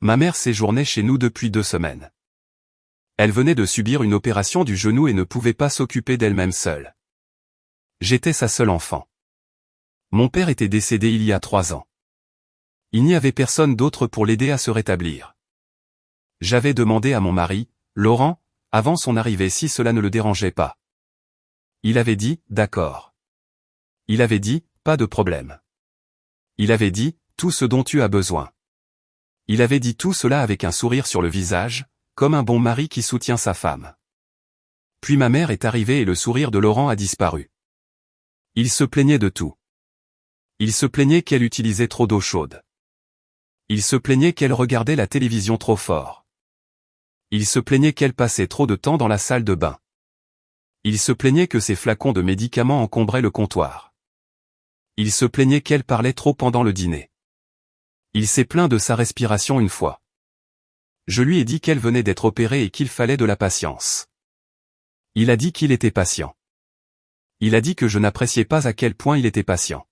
Ma mère séjournait chez nous depuis 2 semaines. Elle venait de subir une opération du genou et ne pouvait pas s'occuper d'elle-même seule. J'étais sa seule enfant. Mon père était décédé il y a 3 ans. Il n'y avait personne d'autre pour l'aider à se rétablir. J'avais demandé à mon mari, Laurent, avant son arrivée si cela ne le dérangeait pas. Il avait dit, d'accord. Il avait dit, pas de problème. Il avait dit, tout ce dont tu as besoin. Il avait dit tout cela avec un sourire sur le visage, comme un bon mari qui soutient sa femme. Puis ma mère est arrivée et le sourire de Laurent a disparu. Il se plaignait de tout. Il se plaignait qu'elle utilisait trop d'eau chaude. Il se plaignait qu'elle regardait la télévision trop fort. Il se plaignait qu'elle passait trop de temps dans la salle de bain. Il se plaignait que ses flacons de médicaments encombraient le comptoir. Il se plaignait qu'elle parlait trop pendant le dîner. Il s'est plaint de sa respiration une fois. Je lui ai dit qu'elle venait d'être opérée et qu'il fallait de la patience. Il a dit qu'il était patient. Il a dit que je n'appréciais pas à quel point il était patient.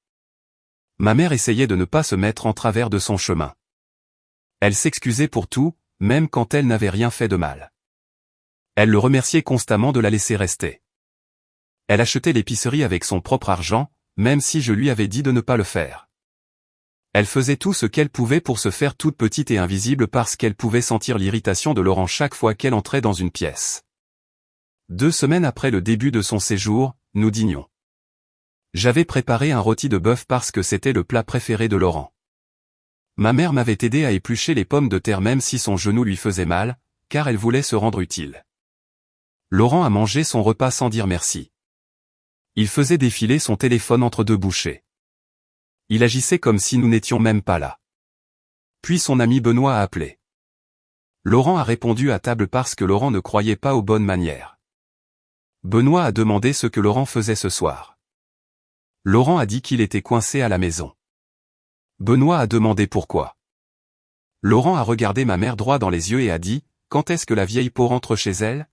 Ma mère essayait de ne pas se mettre en travers de son chemin. Elle s'excusait pour tout, même quand elle n'avait rien fait de mal. Elle le remerciait constamment de la laisser rester. Elle achetait l'épicerie avec son propre argent, même si je lui avais dit de ne pas le faire. Elle faisait tout ce qu'elle pouvait pour se faire toute petite et invisible parce qu'elle pouvait sentir l'irritation de Laurent chaque fois qu'elle entrait dans une pièce. 2 semaines après le début de son séjour, nous dînions. J'avais préparé un rôti de bœuf parce que c'était le plat préféré de Laurent. Ma mère m'avait aidé à éplucher les pommes de terre même si son genou lui faisait mal, car elle voulait se rendre utile. Laurent a mangé son repas sans dire merci. Il faisait défiler son téléphone entre 2 bouchées. Il agissait comme si nous n'étions même pas là. Puis son ami Benoît a appelé. Laurent a répondu à table parce que Laurent ne croyait pas aux bonnes manières. Benoît a demandé ce que Laurent faisait ce soir. Laurent a dit qu'il était coincé à la maison. Benoît a demandé pourquoi. Laurent a regardé ma mère droit dans les yeux et a dit, « Quand est-ce que la vieille peau rentre chez elle ?»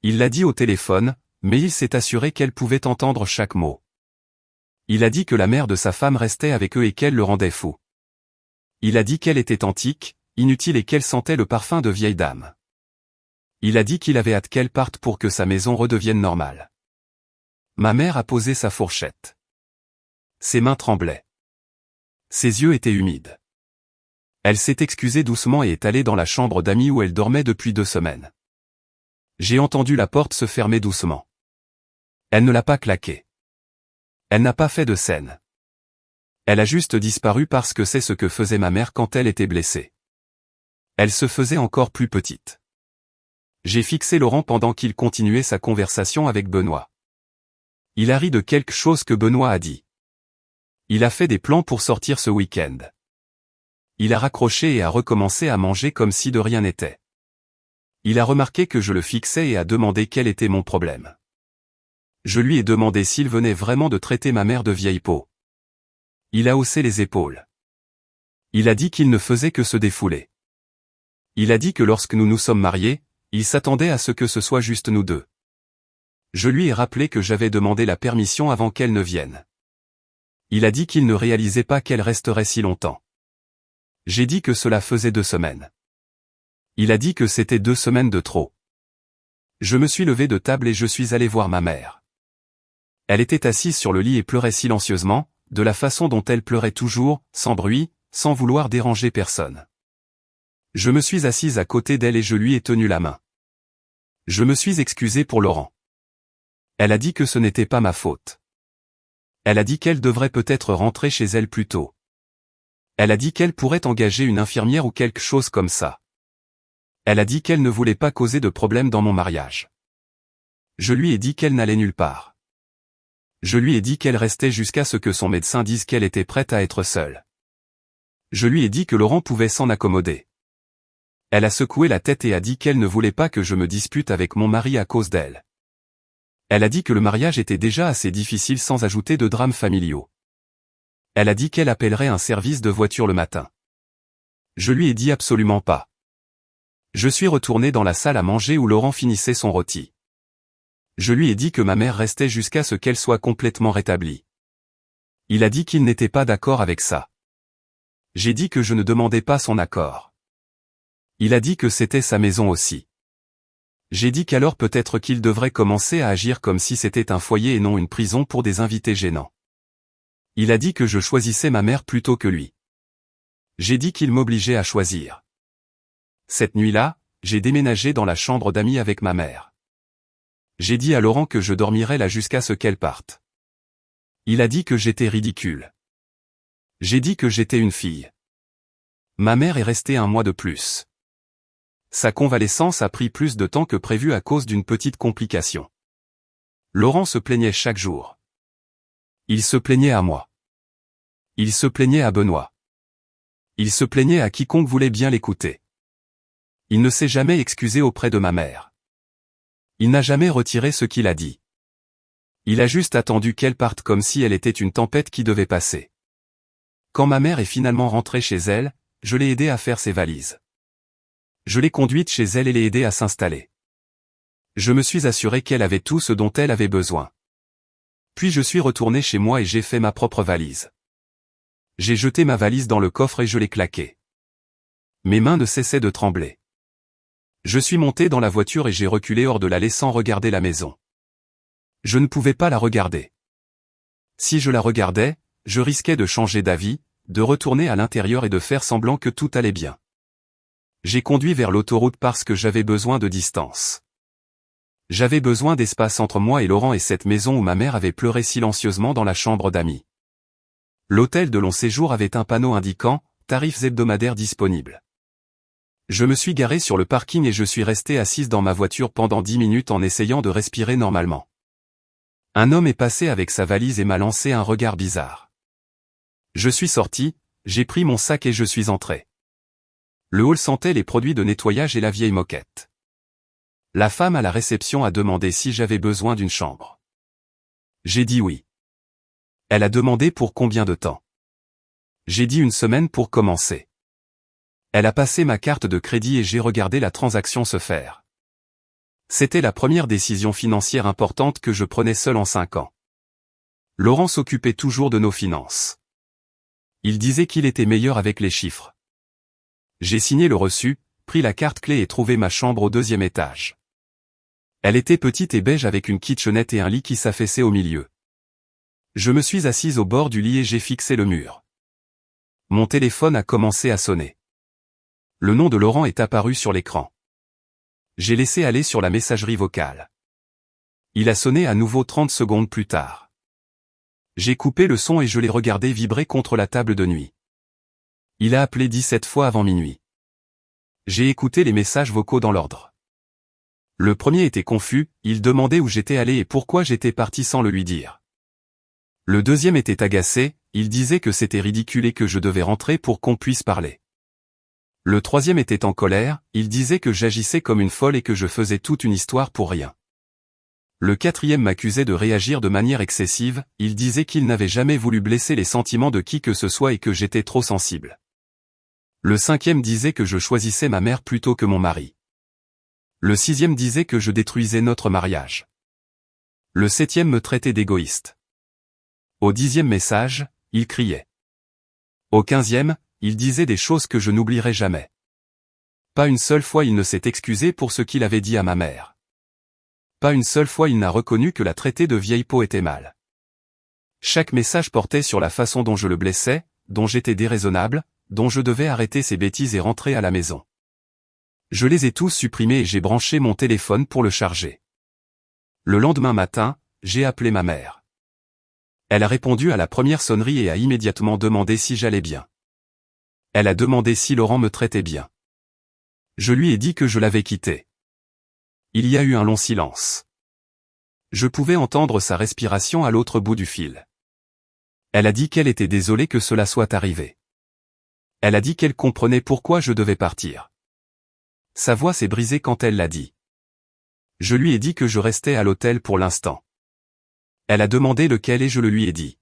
Il l'a dit au téléphone, mais il s'est assuré qu'elle pouvait entendre chaque mot. Il a dit que la mère de sa femme restait avec eux et qu'elle le rendait fou. Il a dit qu'elle était antique, inutile et qu'elle sentait le parfum de vieille dame. Il a dit qu'il avait hâte qu'elle parte pour que sa maison redevienne normale. Ma mère a posé sa fourchette. Ses mains tremblaient. Ses yeux étaient humides. Elle s'est excusée doucement et est allée dans la chambre d'amis où elle dormait depuis 2 semaines. J'ai entendu la porte se fermer doucement. Elle ne l'a pas claquée. Elle n'a pas fait de scène. Elle a juste disparu parce que c'est ce que faisait ma mère quand elle était blessée. Elle se faisait encore plus petite. J'ai fixé Laurent pendant qu'il continuait sa conversation avec Benoît. Il a ri de quelque chose que Benoît a dit. Il a fait des plans pour sortir ce week-end. Il a raccroché et a recommencé à manger comme si de rien n'était. Il a remarqué que je le fixais et a demandé quel était mon problème. Je lui ai demandé s'il venait vraiment de traiter ma mère de vieille peau. Il a haussé les épaules. Il a dit qu'il ne faisait que se défouler. Il a dit que lorsque nous nous sommes mariés, il s'attendait à ce que ce soit juste nous deux. Je lui ai rappelé que j'avais demandé la permission avant qu'elle ne vienne. Il a dit qu'il ne réalisait pas qu'elle resterait si longtemps. J'ai dit que cela faisait 2 semaines. Il a dit que c'était 2 semaines de trop. Je me suis levé de table et je suis allé voir ma mère. Elle était assise sur le lit et pleurait silencieusement, de la façon dont elle pleurait toujours, sans bruit, sans vouloir déranger personne. Je me suis assise à côté d'elle et je lui ai tenu la main. Je me suis excusé pour Laurent. Elle a dit que ce n'était pas ma faute. Elle a dit qu'elle devrait peut-être rentrer chez elle plus tôt. Elle a dit qu'elle pourrait engager une infirmière ou quelque chose comme ça. Elle a dit qu'elle ne voulait pas causer de problème dans mon mariage. Je lui ai dit qu'elle n'allait nulle part. Je lui ai dit qu'elle restait jusqu'à ce que son médecin dise qu'elle était prête à être seule. Je lui ai dit que Laurent pouvait s'en accommoder. Elle a secoué la tête et a dit qu'elle ne voulait pas que je me dispute avec mon mari à cause d'elle. Elle a dit que le mariage était déjà assez difficile sans ajouter de drames familiaux. Elle a dit qu'elle appellerait un service de voiture le matin. Je lui ai dit absolument pas. Je suis retourné dans la salle à manger où Laurent finissait son rôti. Je lui ai dit que ma mère restait jusqu'à ce qu'elle soit complètement rétablie. Il a dit qu'il n'était pas d'accord avec ça. J'ai dit que je ne demandais pas son accord. Il a dit que c'était sa maison aussi. J'ai dit qu'alors peut-être qu'il devrait commencer à agir comme si c'était un foyer et non une prison pour des invités gênants. Il a dit que je choisissais ma mère plutôt que lui. J'ai dit qu'il m'obligeait à choisir. Cette nuit-là, j'ai déménagé dans la chambre d'amis avec ma mère. J'ai dit à Laurent que je dormirais là jusqu'à ce qu'elle parte. Il a dit que j'étais ridicule. J'ai dit que j'étais une fille. Ma mère est restée un mois de plus. Sa convalescence a pris plus de temps que prévu à cause d'une petite complication. Laurent se plaignait chaque jour. Il se plaignait à moi. Il se plaignait à Benoît. Il se plaignait à quiconque voulait bien l'écouter. Il ne s'est jamais excusé auprès de ma mère. Il n'a jamais retiré ce qu'il a dit. Il a juste attendu qu'elle parte comme si elle était une tempête qui devait passer. Quand ma mère est finalement rentrée chez elle, je l'ai aidée à faire ses valises. Je l'ai conduite chez elle et l'ai aidée à s'installer. Je me suis assuré qu'elle avait tout ce dont elle avait besoin. Puis je suis retourné chez moi et j'ai fait ma propre valise. J'ai jeté ma valise dans le coffre et je l'ai claquée. Mes mains ne cessaient de trembler. Je suis monté dans la voiture et j'ai reculé hors de l'allée sans regarder la maison. Je ne pouvais pas la regarder. Si je la regardais, je risquais de changer d'avis, de retourner à l'intérieur et de faire semblant que tout allait bien. J'ai conduit vers l'autoroute parce que j'avais besoin de distance. J'avais besoin d'espace entre moi et Laurent et cette maison où ma mère avait pleuré silencieusement dans la chambre d'amis. L'hôtel de long séjour avait un panneau indiquant « Tarifs hebdomadaires disponibles ». Je me suis garé sur le parking et je suis resté assise dans ma voiture pendant 10 minutes en essayant de respirer normalement. Un homme est passé avec sa valise et m'a lancé un regard bizarre. Je suis sorti, j'ai pris mon sac et je suis entré. Le hall sentait les produits de nettoyage et la vieille moquette. La femme à la réception a demandé si j'avais besoin d'une chambre. J'ai dit oui. Elle a demandé pour combien de temps. J'ai dit une semaine pour commencer. Elle a passé ma carte de crédit et j'ai regardé la transaction se faire. C'était la première décision financière importante que je prenais seul en 5 ans. Laurent s'occupait toujours de nos finances. Il disait qu'il était meilleur avec les chiffres. J'ai signé le reçu, pris la carte clé et trouvé ma chambre au 2e étage. Elle était petite et beige avec une kitchenette et un lit qui s'affaissait au milieu. Je me suis assise au bord du lit et j'ai fixé le mur. Mon téléphone a commencé à sonner. Le nom de Laurent est apparu sur l'écran. J'ai laissé aller sur la messagerie vocale. Il a sonné à nouveau 30 secondes plus tard. J'ai coupé le son et je l'ai regardé vibrer contre la table de nuit. Il a appelé 17 fois avant minuit. J'ai écouté les messages vocaux dans l'ordre. Le premier était confus, il demandait où j'étais allé et pourquoi j'étais parti sans le lui dire. Le deuxième était agacé, il disait que c'était ridicule et que je devais rentrer pour qu'on puisse parler. Le troisième était en colère, il disait que j'agissais comme une folle et que je faisais toute une histoire pour rien. Le quatrième m'accusait de réagir de manière excessive, il disait qu'il n'avait jamais voulu blesser les sentiments de qui que ce soit et que j'étais trop sensible. Le cinquième disait que je choisissais ma mère plutôt que mon mari. Le sixième disait que je détruisais notre mariage. Le septième me traitait d'égoïste. Au 10e message, il criait. Au 15e, il disait des choses que je n'oublierai jamais. Pas une seule fois il ne s'est excusé pour ce qu'il avait dit à ma mère. Pas une seule fois il n'a reconnu que la traiter de vieille peau était mal. Chaque message portait sur la façon dont je le blessais, dont j'étais déraisonnable, dont je devais arrêter ces bêtises et rentrer à la maison. Je les ai tous supprimés et j'ai branché mon téléphone pour le charger. Le lendemain matin, j'ai appelé ma mère. Elle a répondu à la première sonnerie et a immédiatement demandé si j'allais bien. Elle a demandé si Laurent me traitait bien. Je lui ai dit que je l'avais quitté. Il y a eu un long silence. Je pouvais entendre sa respiration à l'autre bout du fil. Elle a dit qu'elle était désolée que cela soit arrivé. Elle a dit qu'elle comprenait pourquoi je devais partir. Sa voix s'est brisée quand elle l'a dit. Je lui ai dit que je restais à l'hôtel pour l'instant. Elle a demandé lequel et je le lui ai dit.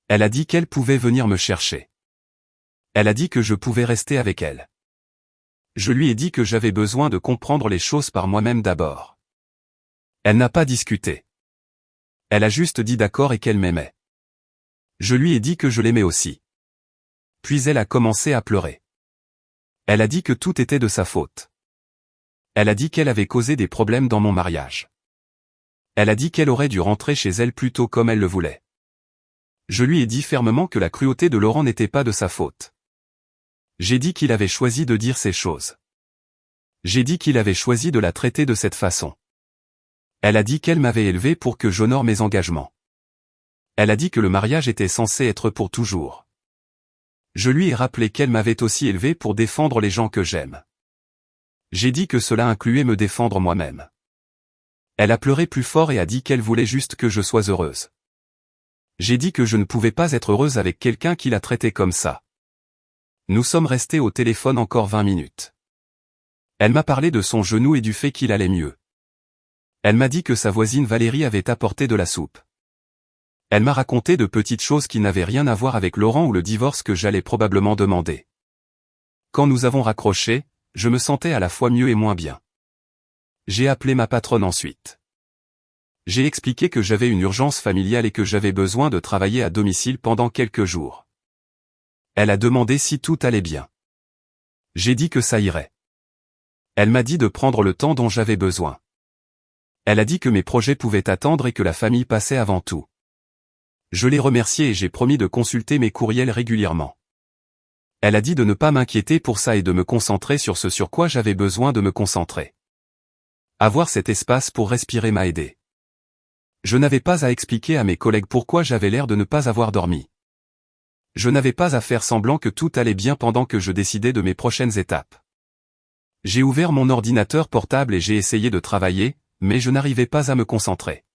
Elle a dit qu'elle pouvait venir me chercher. Elle a dit que je pouvais rester avec elle. Je lui ai dit que j'avais besoin de comprendre les choses par moi-même d'abord. Elle n'a pas discuté. Elle a juste dit d'accord et qu'elle m'aimait. Je lui ai dit que je l'aimais aussi. Puis elle a commencé à pleurer. Elle a dit que tout était de sa faute. Elle a dit qu'elle avait causé des problèmes dans mon mariage. Elle a dit qu'elle aurait dû rentrer chez elle plus tôt comme elle le voulait. Je lui ai dit fermement que la cruauté de Laurent n'était pas de sa faute. J'ai dit qu'il avait choisi de dire ces choses. J'ai dit qu'il avait choisi de la traiter de cette façon. Elle a dit qu'elle m'avait élevé pour que j'honore mes engagements. Elle a dit que le mariage était censé être pour toujours. Je lui ai rappelé qu'elle m'avait aussi élevé pour défendre les gens que j'aime. J'ai dit que cela incluait me défendre moi-même. Elle a pleuré plus fort et a dit qu'elle voulait juste que je sois heureuse. J'ai dit que je ne pouvais pas être heureuse avec quelqu'un qui la traitait comme ça. Nous sommes restés au téléphone encore 20 minutes. Elle m'a parlé de son genou et du fait qu'il allait mieux. Elle m'a dit que sa voisine Valérie avait apporté de la soupe. Elle m'a raconté de petites choses qui n'avaient rien à voir avec Laurent ou le divorce que j'allais probablement demander. Quand nous avons raccroché, je me sentais à la fois mieux et moins bien. J'ai appelé ma patronne ensuite. J'ai expliqué que j'avais une urgence familiale et que j'avais besoin de travailler à domicile pendant quelques jours. Elle a demandé si tout allait bien. J'ai dit que ça irait. Elle m'a dit de prendre le temps dont j'avais besoin. Elle a dit que mes projets pouvaient attendre et que la famille passait avant tout. Je l'ai remerciée et j'ai promis de consulter mes courriels régulièrement. Elle a dit de ne pas m'inquiéter pour ça et de me concentrer sur ce sur quoi j'avais besoin de me concentrer. Avoir cet espace pour respirer m'a aidé. Je n'avais pas à expliquer à mes collègues pourquoi j'avais l'air de ne pas avoir dormi. Je n'avais pas à faire semblant que tout allait bien pendant que je décidais de mes prochaines étapes. J'ai ouvert mon ordinateur portable et j'ai essayé de travailler, mais je n'arrivais pas à me concentrer.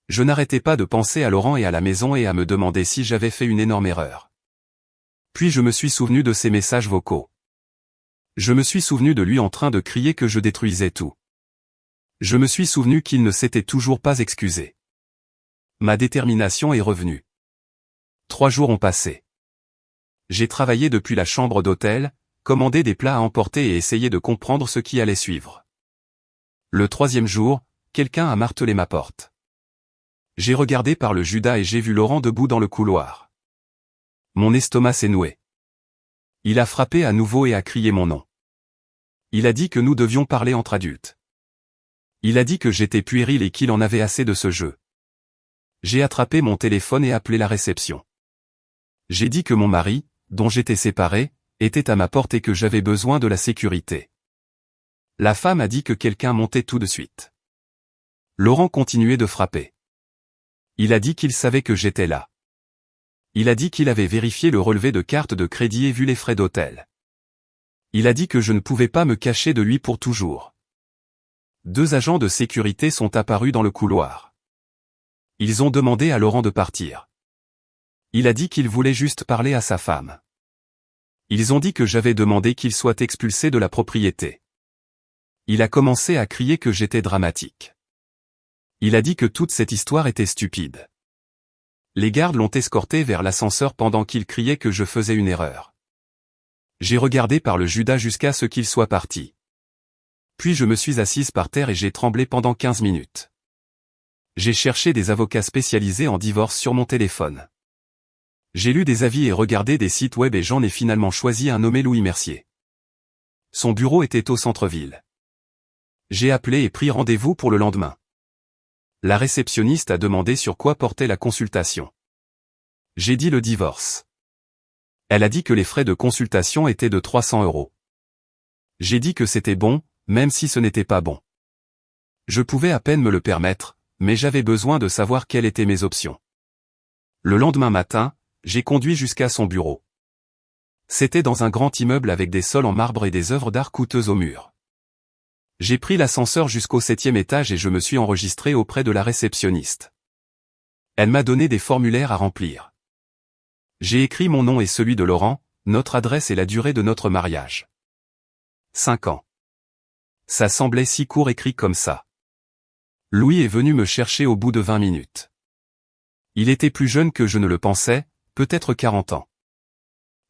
Je n'arrêtais pas de penser à Laurent et à la maison et à me demander si j'avais fait une énorme erreur. Puis je me suis souvenu de ses messages vocaux. Je me suis souvenu de lui en train de crier que je détruisais tout. Je me suis souvenu qu'il ne s'était toujours pas excusé. Ma détermination est revenue. 3 jours ont passé. J'ai travaillé depuis la chambre d'hôtel, commandé des plats à emporter et essayé de comprendre ce qui allait suivre. Le 3e jour, quelqu'un a martelé ma porte. J'ai regardé par le Judas et j'ai vu Laurent debout dans le couloir. Mon estomac s'est noué. Il a frappé à nouveau et a crié mon nom. Il a dit que nous devions parler entre adultes. Il a dit que j'étais puéril et qu'il en avait assez de ce jeu. J'ai attrapé mon téléphone et appelé la réception. J'ai dit que mon mari, dont j'étais séparé, était à ma porte et que j'avais besoin de la sécurité. La femme a dit que quelqu'un montait tout de suite. Laurent continuait de frapper. Il a dit qu'il savait que j'étais là. Il a dit qu'il avait vérifié le relevé de carte de crédit et vu les frais d'hôtel. Il a dit que je ne pouvais pas me cacher de lui pour toujours. 2 agents de sécurité sont apparus dans le couloir. Ils ont demandé à Laurent de partir. Il a dit qu'il voulait juste parler à sa femme. Ils ont dit que j'avais demandé qu'il soit expulsé de la propriété. Il a commencé à crier que j'étais dramatique. Il a dit que toute cette histoire était stupide. Les gardes l'ont escorté vers l'ascenseur pendant qu'il criait que je faisais une erreur. J'ai regardé par le Judas jusqu'à ce qu'il soit parti. Puis je me suis assise par terre et j'ai tremblé pendant 15 minutes. J'ai cherché des avocats spécialisés en divorce sur mon téléphone. J'ai lu des avis et regardé des sites web et j'en ai finalement choisi un nommé Louis Mercier. Son bureau était au centre-ville. J'ai appelé et pris rendez-vous pour le lendemain. La réceptionniste a demandé sur quoi portait la consultation. J'ai dit le divorce. Elle a dit que les frais de consultation étaient de 300 €. J'ai dit que c'était bon, même si ce n'était pas bon. Je pouvais à peine me le permettre, mais j'avais besoin de savoir quelles étaient mes options. Le lendemain matin, j'ai conduit jusqu'à son bureau. C'était dans un grand immeuble avec des sols en marbre et des œuvres d'art coûteuses au mur. J'ai pris l'ascenseur jusqu'au 7e étage et je me suis enregistré auprès de la réceptionniste. Elle m'a donné des formulaires à remplir. J'ai écrit mon nom et celui de Laurent, notre adresse et la durée de notre mariage. 5 ans. Ça semblait si court écrit comme ça. Louis est venu me chercher au bout de 20 minutes. Il était plus jeune que je ne le pensais, peut-être 40 ans.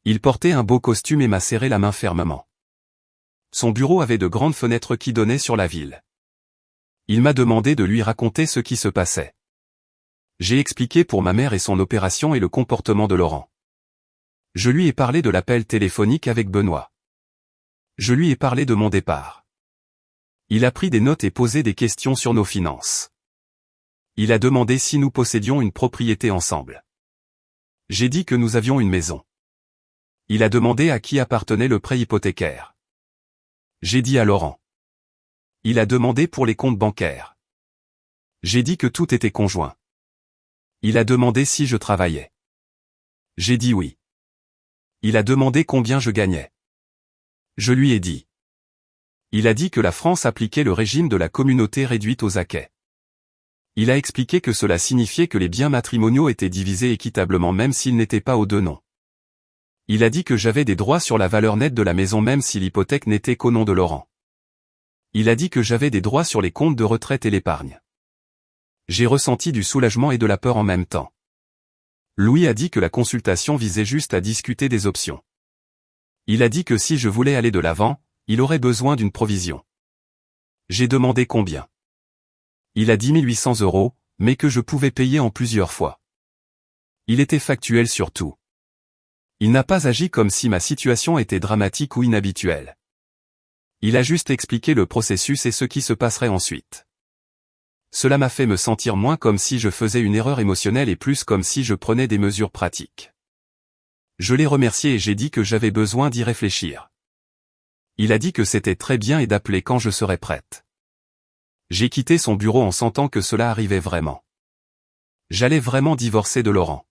Il portait un beau costume et m'a serré la main fermement. Son bureau avait de grandes fenêtres qui donnaient sur la ville. Il m'a demandé de lui raconter ce qui se passait. J'ai expliqué pour ma mère et son opération et le comportement de Laurent. Je lui ai parlé de l'appel téléphonique avec Benoît. Je lui ai parlé de mon départ. Il a pris des notes et posé des questions sur nos finances. Il a demandé si nous possédions une propriété ensemble. J'ai dit que nous avions une maison. Il a demandé à qui appartenait le prêt hypothécaire. J'ai dit à Laurent. Il a demandé pour les comptes bancaires. J'ai dit que tout était conjoint. Il a demandé si je travaillais. J'ai dit oui. Il a demandé combien je gagnais. Je lui ai dit. Il a dit que la France appliquait le régime de la communauté réduite aux acquêts. Il a expliqué que cela signifiait que les biens matrimoniaux étaient divisés équitablement même s'ils n'étaient pas aux deux noms. Il a dit que j'avais des droits sur la valeur nette de la maison même si l'hypothèque n'était qu'au nom de Laurent. Il a dit que j'avais des droits sur les comptes de retraite et l'épargne. J'ai ressenti du soulagement et de la peur en même temps. Louis a dit que la consultation visait juste à discuter des options. Il a dit que si je voulais aller de l'avant, il aurait besoin d'une provision. J'ai demandé combien. Il a dit 1 800 €, mais que je pouvais payer en plusieurs fois. Il était factuel sur tout. Il n'a pas agi comme si ma situation était dramatique ou inhabituelle. Il a juste expliqué le processus et ce qui se passerait ensuite. Cela m'a fait me sentir moins comme si je faisais une erreur émotionnelle et plus comme si je prenais des mesures pratiques. Je l'ai remercié et j'ai dit que j'avais besoin d'y réfléchir. Il a dit que c'était très bien et d'appeler quand je serais prête. J'ai quitté son bureau en sentant que cela arrivait vraiment. J'allais vraiment divorcer de Laurent.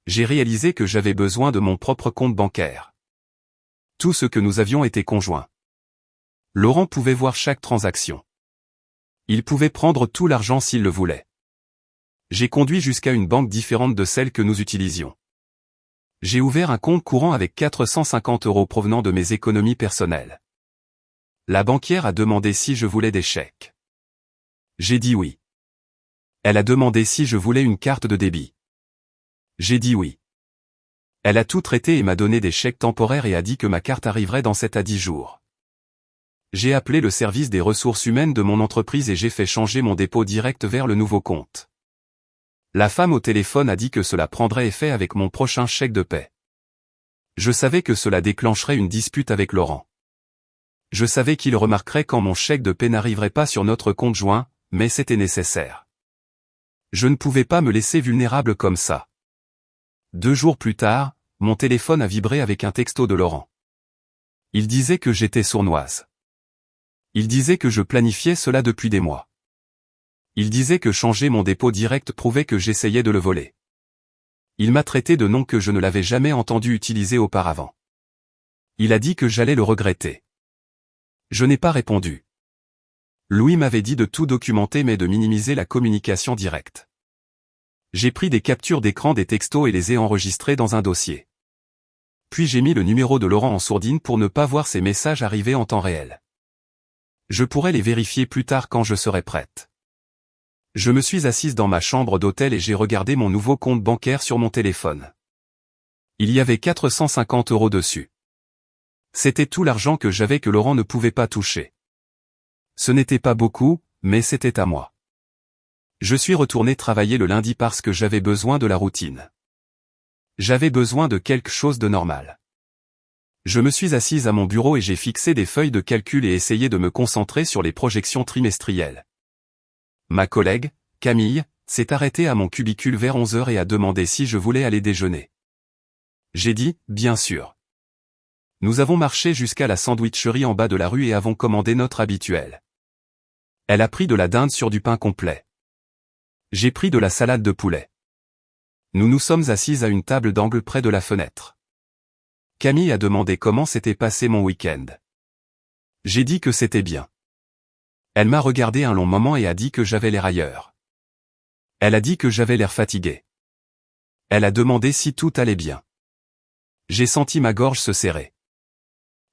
J'ai réalisé que j'avais besoin de mon propre compte bancaire. Tout ce que nous avions était conjoint. Laurent pouvait voir chaque transaction. Il pouvait prendre tout l'argent s'il le voulait. J'ai conduit jusqu'à une banque différente de celle que nous utilisions. J'ai ouvert un compte courant avec 450 € provenant de mes économies personnelles. La banquière a demandé si je voulais des chèques. J'ai dit oui. Elle a demandé si je voulais une carte de débit. J'ai dit oui. Elle a tout traité et m'a donné des chèques temporaires et a dit que ma carte arriverait dans 7 à 10 jours. J'ai appelé le service des ressources humaines de mon entreprise et j'ai fait changer mon dépôt direct vers le nouveau compte. La femme au téléphone a dit que cela prendrait effet avec mon prochain chèque de paie. Je savais que cela déclencherait une dispute avec Laurent. Je savais qu'il remarquerait quand mon chèque de paie n'arriverait pas sur notre compte joint, mais c'était nécessaire. Je ne pouvais pas me laisser vulnérable comme ça. 2 jours plus tard, mon téléphone a vibré avec un texto de Laurent. Il disait que j'étais sournoise. Il disait que je planifiais cela depuis des mois. Il disait que changer mon dépôt direct prouvait que j'essayais de le voler. Il m'a traité de noms que je ne l'avais jamais entendu utiliser auparavant. Il a dit que j'allais le regretter. Je n'ai pas répondu. Louis m'avait dit de tout documenter mais de minimiser la communication directe. J'ai pris des captures d'écran des textos et les ai enregistrés dans un dossier. Puis j'ai mis le numéro de Laurent en sourdine pour ne pas voir ces messages arriver en temps réel. Je pourrais les vérifier plus tard quand je serai prête. Je me suis assise dans ma chambre d'hôtel et j'ai regardé mon nouveau compte bancaire sur mon téléphone. Il y avait 450 € dessus. C'était tout l'argent que j'avais que Laurent ne pouvait pas toucher. Ce n'était pas beaucoup, mais c'était à moi. Je suis retourné travailler le lundi parce que j'avais besoin de la routine. J'avais besoin de quelque chose de normal. Je me suis assise à mon bureau et j'ai fixé des feuilles de calcul et essayé de me concentrer sur les projections trimestrielles. Ma collègue, Camille, s'est arrêtée à mon cubicule vers 11 h et a demandé si je voulais aller déjeuner. J'ai dit, bien sûr. Nous avons marché jusqu'à la sandwicherie en bas de la rue et avons commandé notre habituel. Elle a pris de la dinde sur du pain complet. J'ai pris de la salade de poulet. Nous nous sommes assises à une table d'angle près de la fenêtre. Camille a demandé comment s'était passé mon week-end. J'ai dit que c'était bien. Elle m'a regardé un long moment et a dit que j'avais l'air ailleurs. Elle a dit que j'avais l'air fatigué. Elle a demandé si tout allait bien. J'ai senti ma gorge se serrer.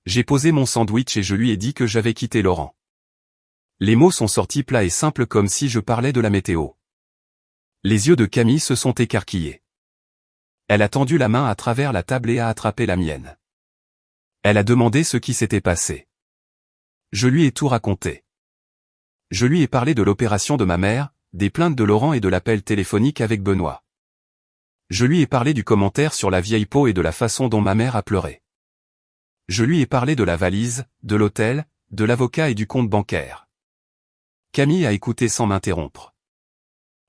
J'ai posé mon sandwich et je lui ai dit que j'avais quitté Laurent. Les mots sont sortis plats et simples comme si je parlais de la météo. Les yeux de Camille se sont écarquillés. Elle a tendu la main à travers la table et a attrapé la mienne. Elle a demandé ce qui s'était passé. Je lui ai tout raconté. Je lui ai parlé de l'opération de ma mère, des plaintes de Laurent et de l'appel téléphonique avec Benoît. Je lui ai parlé du commentaire sur la vieille peau et de la façon dont ma mère a pleuré. Je lui ai parlé de la valise, de l'hôtel, de l'avocat et du compte bancaire. Camille a écouté sans m'interrompre.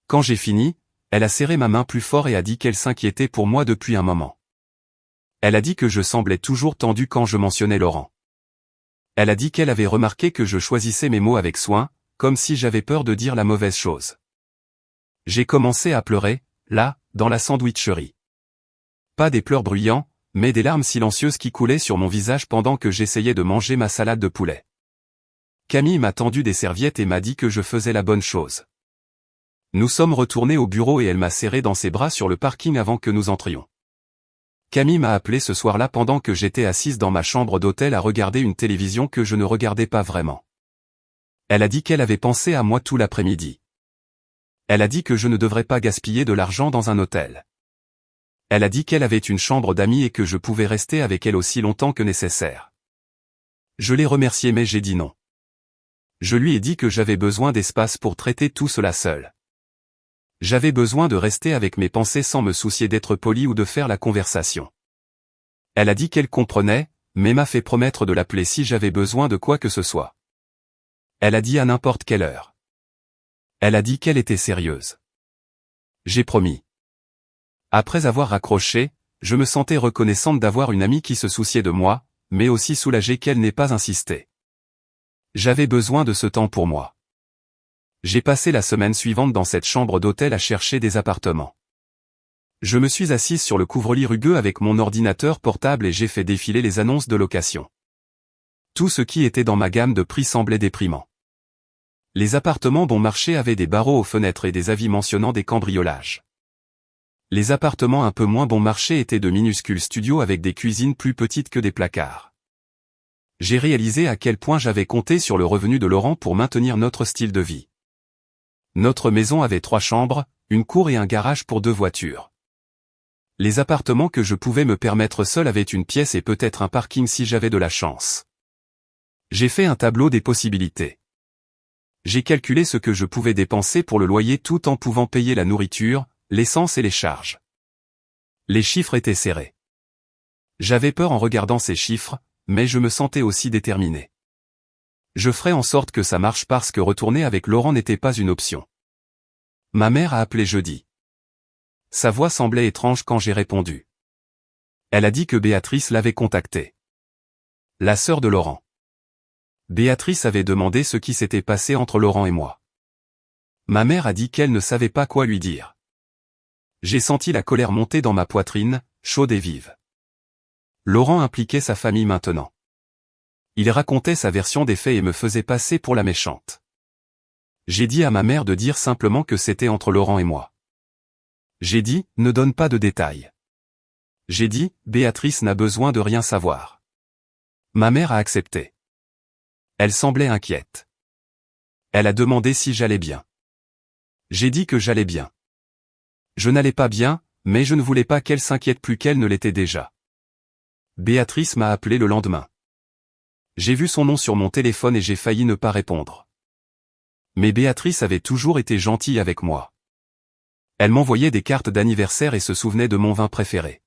Quand j'ai fini, elle a serré ma main plus fort et a dit qu'elle s'inquiétait pour moi depuis un moment. Elle a dit que je semblais toujours tendu quand je mentionnais Laurent. Elle a dit qu'elle avait remarqué que je choisissais mes mots avec soin, comme si j'avais peur de dire la mauvaise chose. J'ai commencé à pleurer, là, dans la sandwicherie. Pas des pleurs bruyants, mais des larmes silencieuses qui coulaient sur mon visage pendant que j'essayais de manger ma salade de poulet. Camille m'a tendu des serviettes et m'a dit que je faisais la bonne chose. Nous sommes retournés au bureau et elle m'a serré dans ses bras sur le parking avant que nous entrions. Camille m'a appelé ce soir-là pendant que j'étais assise dans ma chambre d'hôtel à regarder une télévision que je ne regardais pas vraiment. Elle a dit qu'elle avait pensé à moi tout l'après-midi. Elle a dit que je ne devrais pas gaspiller de l'argent dans un hôtel. Elle a dit qu'elle avait une chambre d'amis et que je pouvais rester avec elle aussi longtemps que nécessaire. Je l'ai remerciée mais j'ai dit non. Je lui ai dit que j'avais besoin d'espace pour traiter tout cela seul. J'avais besoin de rester avec mes pensées sans me soucier d'être poli ou de faire la conversation. Elle a dit qu'elle comprenait, mais m'a fait promettre de l'appeler si j'avais besoin de quoi que ce soit. Elle a dit à n'importe quelle heure. Elle a dit qu'elle était sérieuse. J'ai promis. Après avoir raccroché, je me sentais reconnaissante d'avoir une amie qui se souciait de moi, mais aussi soulagée qu'elle n'ait pas insisté. J'avais besoin de ce temps pour moi. J'ai passé la semaine suivante dans cette chambre d'hôtel à chercher des appartements. Je me suis assise sur le couvre-lit rugueux avec mon ordinateur portable et j'ai fait défiler les annonces de location. Tout ce qui était dans ma gamme de prix semblait déprimant. Les appartements bon marché avaient des barreaux aux fenêtres et des avis mentionnant des cambriolages. Les appartements un peu moins bon marché étaient de minuscules studios avec des cuisines plus petites que des placards. J'ai réalisé à quel point j'avais compté sur le revenu de Laurent pour maintenir notre style de vie. Notre maison avait 3 chambres, une cour et un garage pour 2 voitures. Les appartements que je pouvais me permettre seul avaient une pièce et peut-être un parking si j'avais de la chance. J'ai fait un tableau des possibilités. J'ai calculé ce que je pouvais dépenser pour le loyer tout en pouvant payer la nourriture, l'essence et les charges. Les chiffres étaient serrés. J'avais peur en regardant ces chiffres, mais je me sentais aussi déterminé. Je ferai en sorte que ça marche parce que retourner avec Laurent n'était pas une option. Ma mère a appelé jeudi. Sa voix semblait étrange quand j'ai répondu. Elle a dit que Béatrice l'avait contactée. La sœur de Laurent. Béatrice avait demandé ce qui s'était passé entre Laurent et moi. Ma mère a dit qu'elle ne savait pas quoi lui dire. J'ai senti la colère monter dans ma poitrine, chaude et vive. Laurent impliquait sa famille maintenant. Il racontait sa version des faits et me faisait passer pour la méchante. J'ai dit à ma mère de dire simplement que c'était entre Laurent et moi. J'ai dit, ne donne pas de détails. J'ai dit, Béatrice n'a besoin de rien savoir. Ma mère a accepté. Elle semblait inquiète. Elle a demandé si j'allais bien. J'ai dit que j'allais bien. Je n'allais pas bien, mais je ne voulais pas qu'elle s'inquiète plus qu'elle ne l'était déjà. Béatrice m'a appelé le lendemain. J'ai vu son nom sur mon téléphone et j'ai failli ne pas répondre. Mais Béatrice avait toujours été gentille avec moi. Elle m'envoyait des cartes d'anniversaire et se souvenait de mon vin préféré.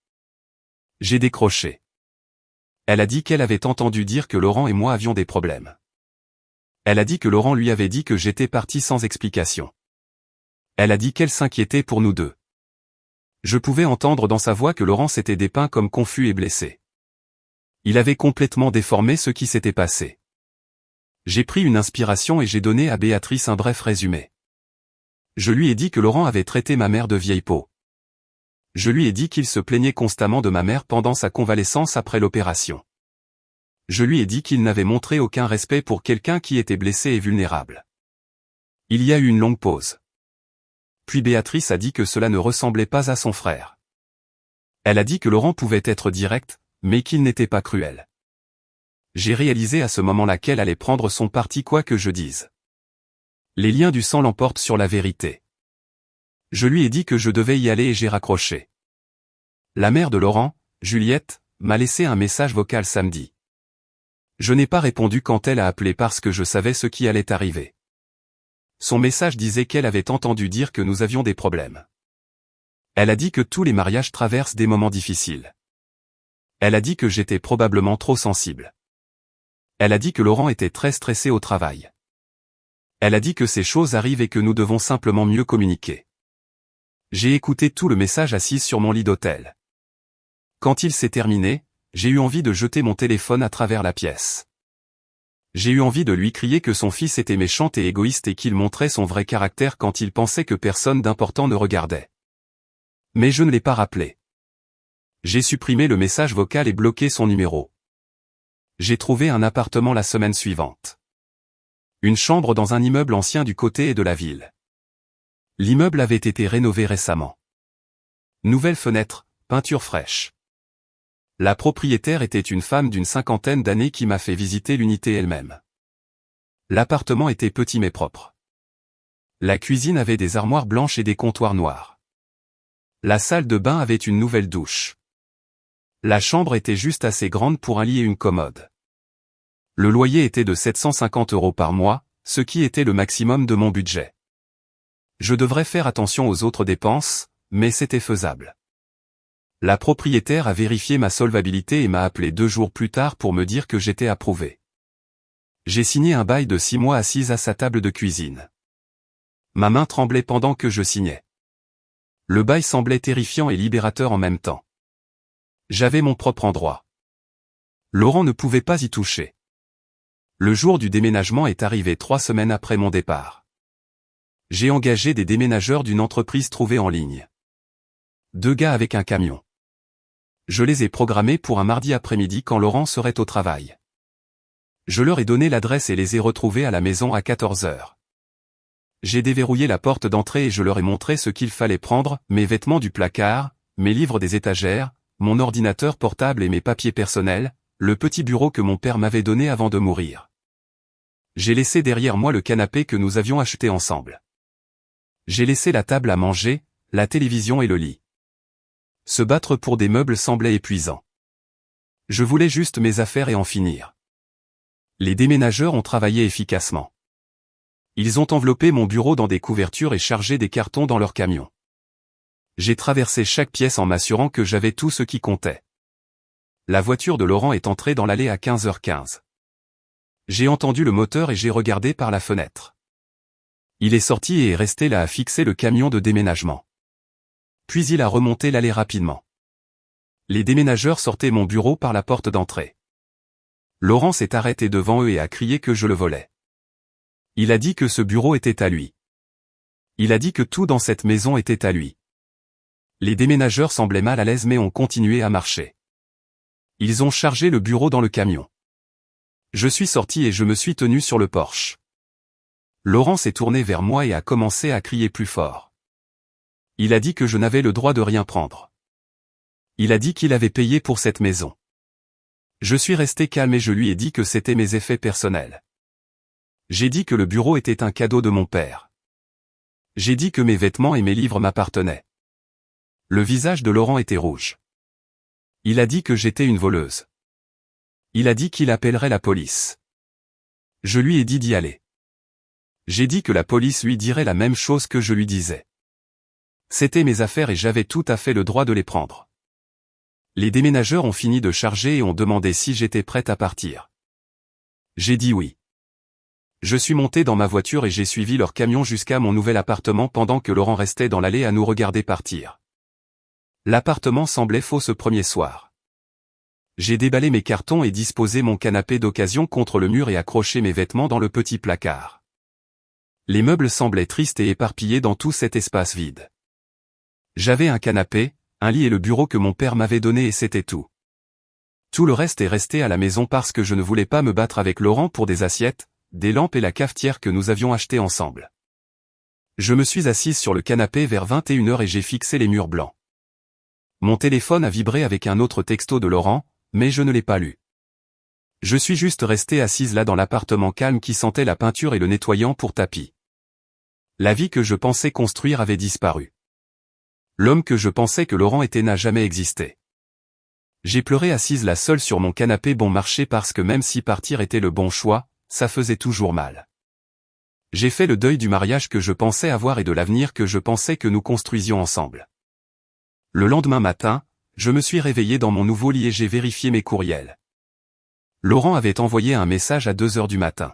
J'ai décroché. Elle a dit qu'elle avait entendu dire que Laurent et moi avions des problèmes. Elle a dit que Laurent lui avait dit que j'étais parti sans explication. Elle a dit qu'elle s'inquiétait pour nous deux. Je pouvais entendre dans sa voix que Laurent s'était dépeint comme confus et blessé. Il avait complètement déformé ce qui s'était passé. J'ai pris une inspiration et j'ai donné à Béatrice un bref résumé. Je lui ai dit que Laurent avait traité ma mère de vieille peau. Je lui ai dit qu'il se plaignait constamment de ma mère pendant sa convalescence après l'opération. Je lui ai dit qu'il n'avait montré aucun respect pour quelqu'un qui était blessé et vulnérable. Il y a eu une longue pause. Puis Béatrice a dit que cela ne ressemblait pas à son frère. Elle a dit que Laurent pouvait être direct, mais qu'il n'était pas cruel. J'ai réalisé à ce moment-là qu'elle allait prendre son parti quoi que je dise. Les liens du sang l'emportent sur la vérité. Je lui ai dit que je devais y aller et j'ai raccroché. La mère de Laurent, Juliette, m'a laissé un message vocal samedi. Je n'ai pas répondu quand elle a appelé parce que je savais ce qui allait arriver. Son message disait qu'elle avait entendu dire que nous avions des problèmes. Elle a dit que tous les mariages traversent des moments difficiles. Elle a dit que j'étais probablement trop sensible. Elle a dit que Laurent était très stressé au travail. Elle a dit que ces choses arrivent et que nous devons simplement mieux communiquer. J'ai écouté tout le message assise sur mon lit d'hôtel. Quand il s'est terminé, j'ai eu envie de jeter mon téléphone à travers la pièce. J'ai eu envie de lui crier que son fils était méchant et égoïste et qu'il montrait son vrai caractère quand il pensait que personne d'important ne regardait. Mais je ne l'ai pas rappelé. J'ai supprimé le message vocal et bloqué son numéro. J'ai trouvé un appartement la semaine suivante. Une chambre dans un immeuble ancien du côté de la ville. L'immeuble avait été rénové récemment. Nouvelles fenêtres, peinture fraîche. La propriétaire était une femme d'une cinquantaine d'années qui m'a fait visiter l'unité elle-même. L'appartement était petit mais propre. La cuisine avait des armoires blanches et des comptoirs noirs. La salle de bain avait une nouvelle douche. La chambre était juste assez grande pour un lit et une commode. Le loyer était de 750 € par mois, ce qui était le maximum de mon budget. Je devrais faire attention aux autres dépenses, mais c'était faisable. La propriétaire a vérifié ma solvabilité et m'a appelé 2 jours plus tard pour me dire que j'étais approuvé. J'ai signé un bail de 6 mois assise à sa table de cuisine. Ma main tremblait pendant que je signais. Le bail semblait terrifiant et libérateur en même temps. J'avais mon propre endroit. Laurent ne pouvait pas y toucher. Le jour du déménagement est arrivé 3 semaines après mon départ. J'ai engagé des déménageurs d'une entreprise trouvée en ligne. 2 gars avec un camion. Je les ai programmés pour un mardi après-midi quand Laurent serait au travail. Je leur ai donné l'adresse et les ai retrouvés à la maison à 14 h. J'ai déverrouillé la porte d'entrée et je leur ai montré ce qu'il fallait prendre, mes vêtements du placard, mes livres des étagères, mon ordinateur portable et mes papiers personnels, le petit bureau que mon père m'avait donné avant de mourir. J'ai laissé derrière moi le canapé que nous avions acheté ensemble. J'ai laissé la table à manger, la télévision et le lit. Se battre pour des meubles semblait épuisant. Je voulais juste mes affaires et en finir. Les déménageurs ont travaillé efficacement. Ils ont enveloppé mon bureau dans des couvertures et chargé des cartons dans leur camion. J'ai traversé chaque pièce en m'assurant que j'avais tout ce qui comptait. La voiture de Laurent est entrée dans l'allée à 15 h 15. J'ai entendu le moteur et j'ai regardé par la fenêtre. Il est sorti et est resté là à fixer le camion de déménagement. Puis il a remonté l'allée rapidement. Les déménageurs sortaient mon bureau par la porte d'entrée. Laurent s'est arrêté devant eux et a crié que je le volais. Il a dit que ce bureau était à lui. Il a dit que tout dans cette maison était à lui. Les déménageurs semblaient mal à l'aise mais ont continué à marcher. Ils ont chargé le bureau dans le camion. Je suis sorti et je me suis tenu sur le porche. Laurent s'est tourné vers moi et a commencé à crier plus fort. Il a dit que je n'avais le droit de rien prendre. Il a dit qu'il avait payé pour cette maison. Je suis resté calme et je lui ai dit que c'était mes effets personnels. J'ai dit que le bureau était un cadeau de mon père. J'ai dit que mes vêtements et mes livres m'appartenaient. Le visage de Laurent était rouge. Il a dit que j'étais une voleuse. Il a dit qu'il appellerait la police. Je lui ai dit d'y aller. J'ai dit que la police lui dirait la même chose que je lui disais. C'étaient mes affaires et j'avais tout à fait le droit de les prendre. Les déménageurs ont fini de charger et ont demandé si j'étais prête à partir. J'ai dit oui. Je suis monté dans ma voiture et j'ai suivi leur camion jusqu'à mon nouvel appartement pendant que Laurent restait dans l'allée à nous regarder partir. L'appartement semblait faux ce premier soir. J'ai déballé mes cartons et disposé mon canapé d'occasion contre le mur et accroché mes vêtements dans le petit placard. Les meubles semblaient tristes et éparpillés dans tout cet espace vide. J'avais un canapé, un lit et le bureau que mon père m'avait donné et c'était tout. Tout le reste est resté à la maison parce que je ne voulais pas me battre avec Laurent pour des assiettes, des lampes et la cafetière que nous avions achetées ensemble. Je me suis assise sur le canapé vers 21 h et j'ai fixé les murs blancs. Mon téléphone a vibré avec un autre texto de Laurent, mais je ne l'ai pas lu. Je suis juste restée assise là dans l'appartement calme qui sentait la peinture et le nettoyant pour tapis. La vie que je pensais construire avait disparu. L'homme que je pensais que Laurent était n'a jamais existé. J'ai pleuré assise là seule sur mon canapé bon marché parce que même si partir était le bon choix, ça faisait toujours mal. J'ai fait le deuil du mariage que je pensais avoir et de l'avenir que je pensais que nous construisions ensemble. Le lendemain matin, Je me suis réveillé dans mon nouveau lit et j'ai vérifié mes courriels. Laurent avait envoyé un message à 2 heures du matin.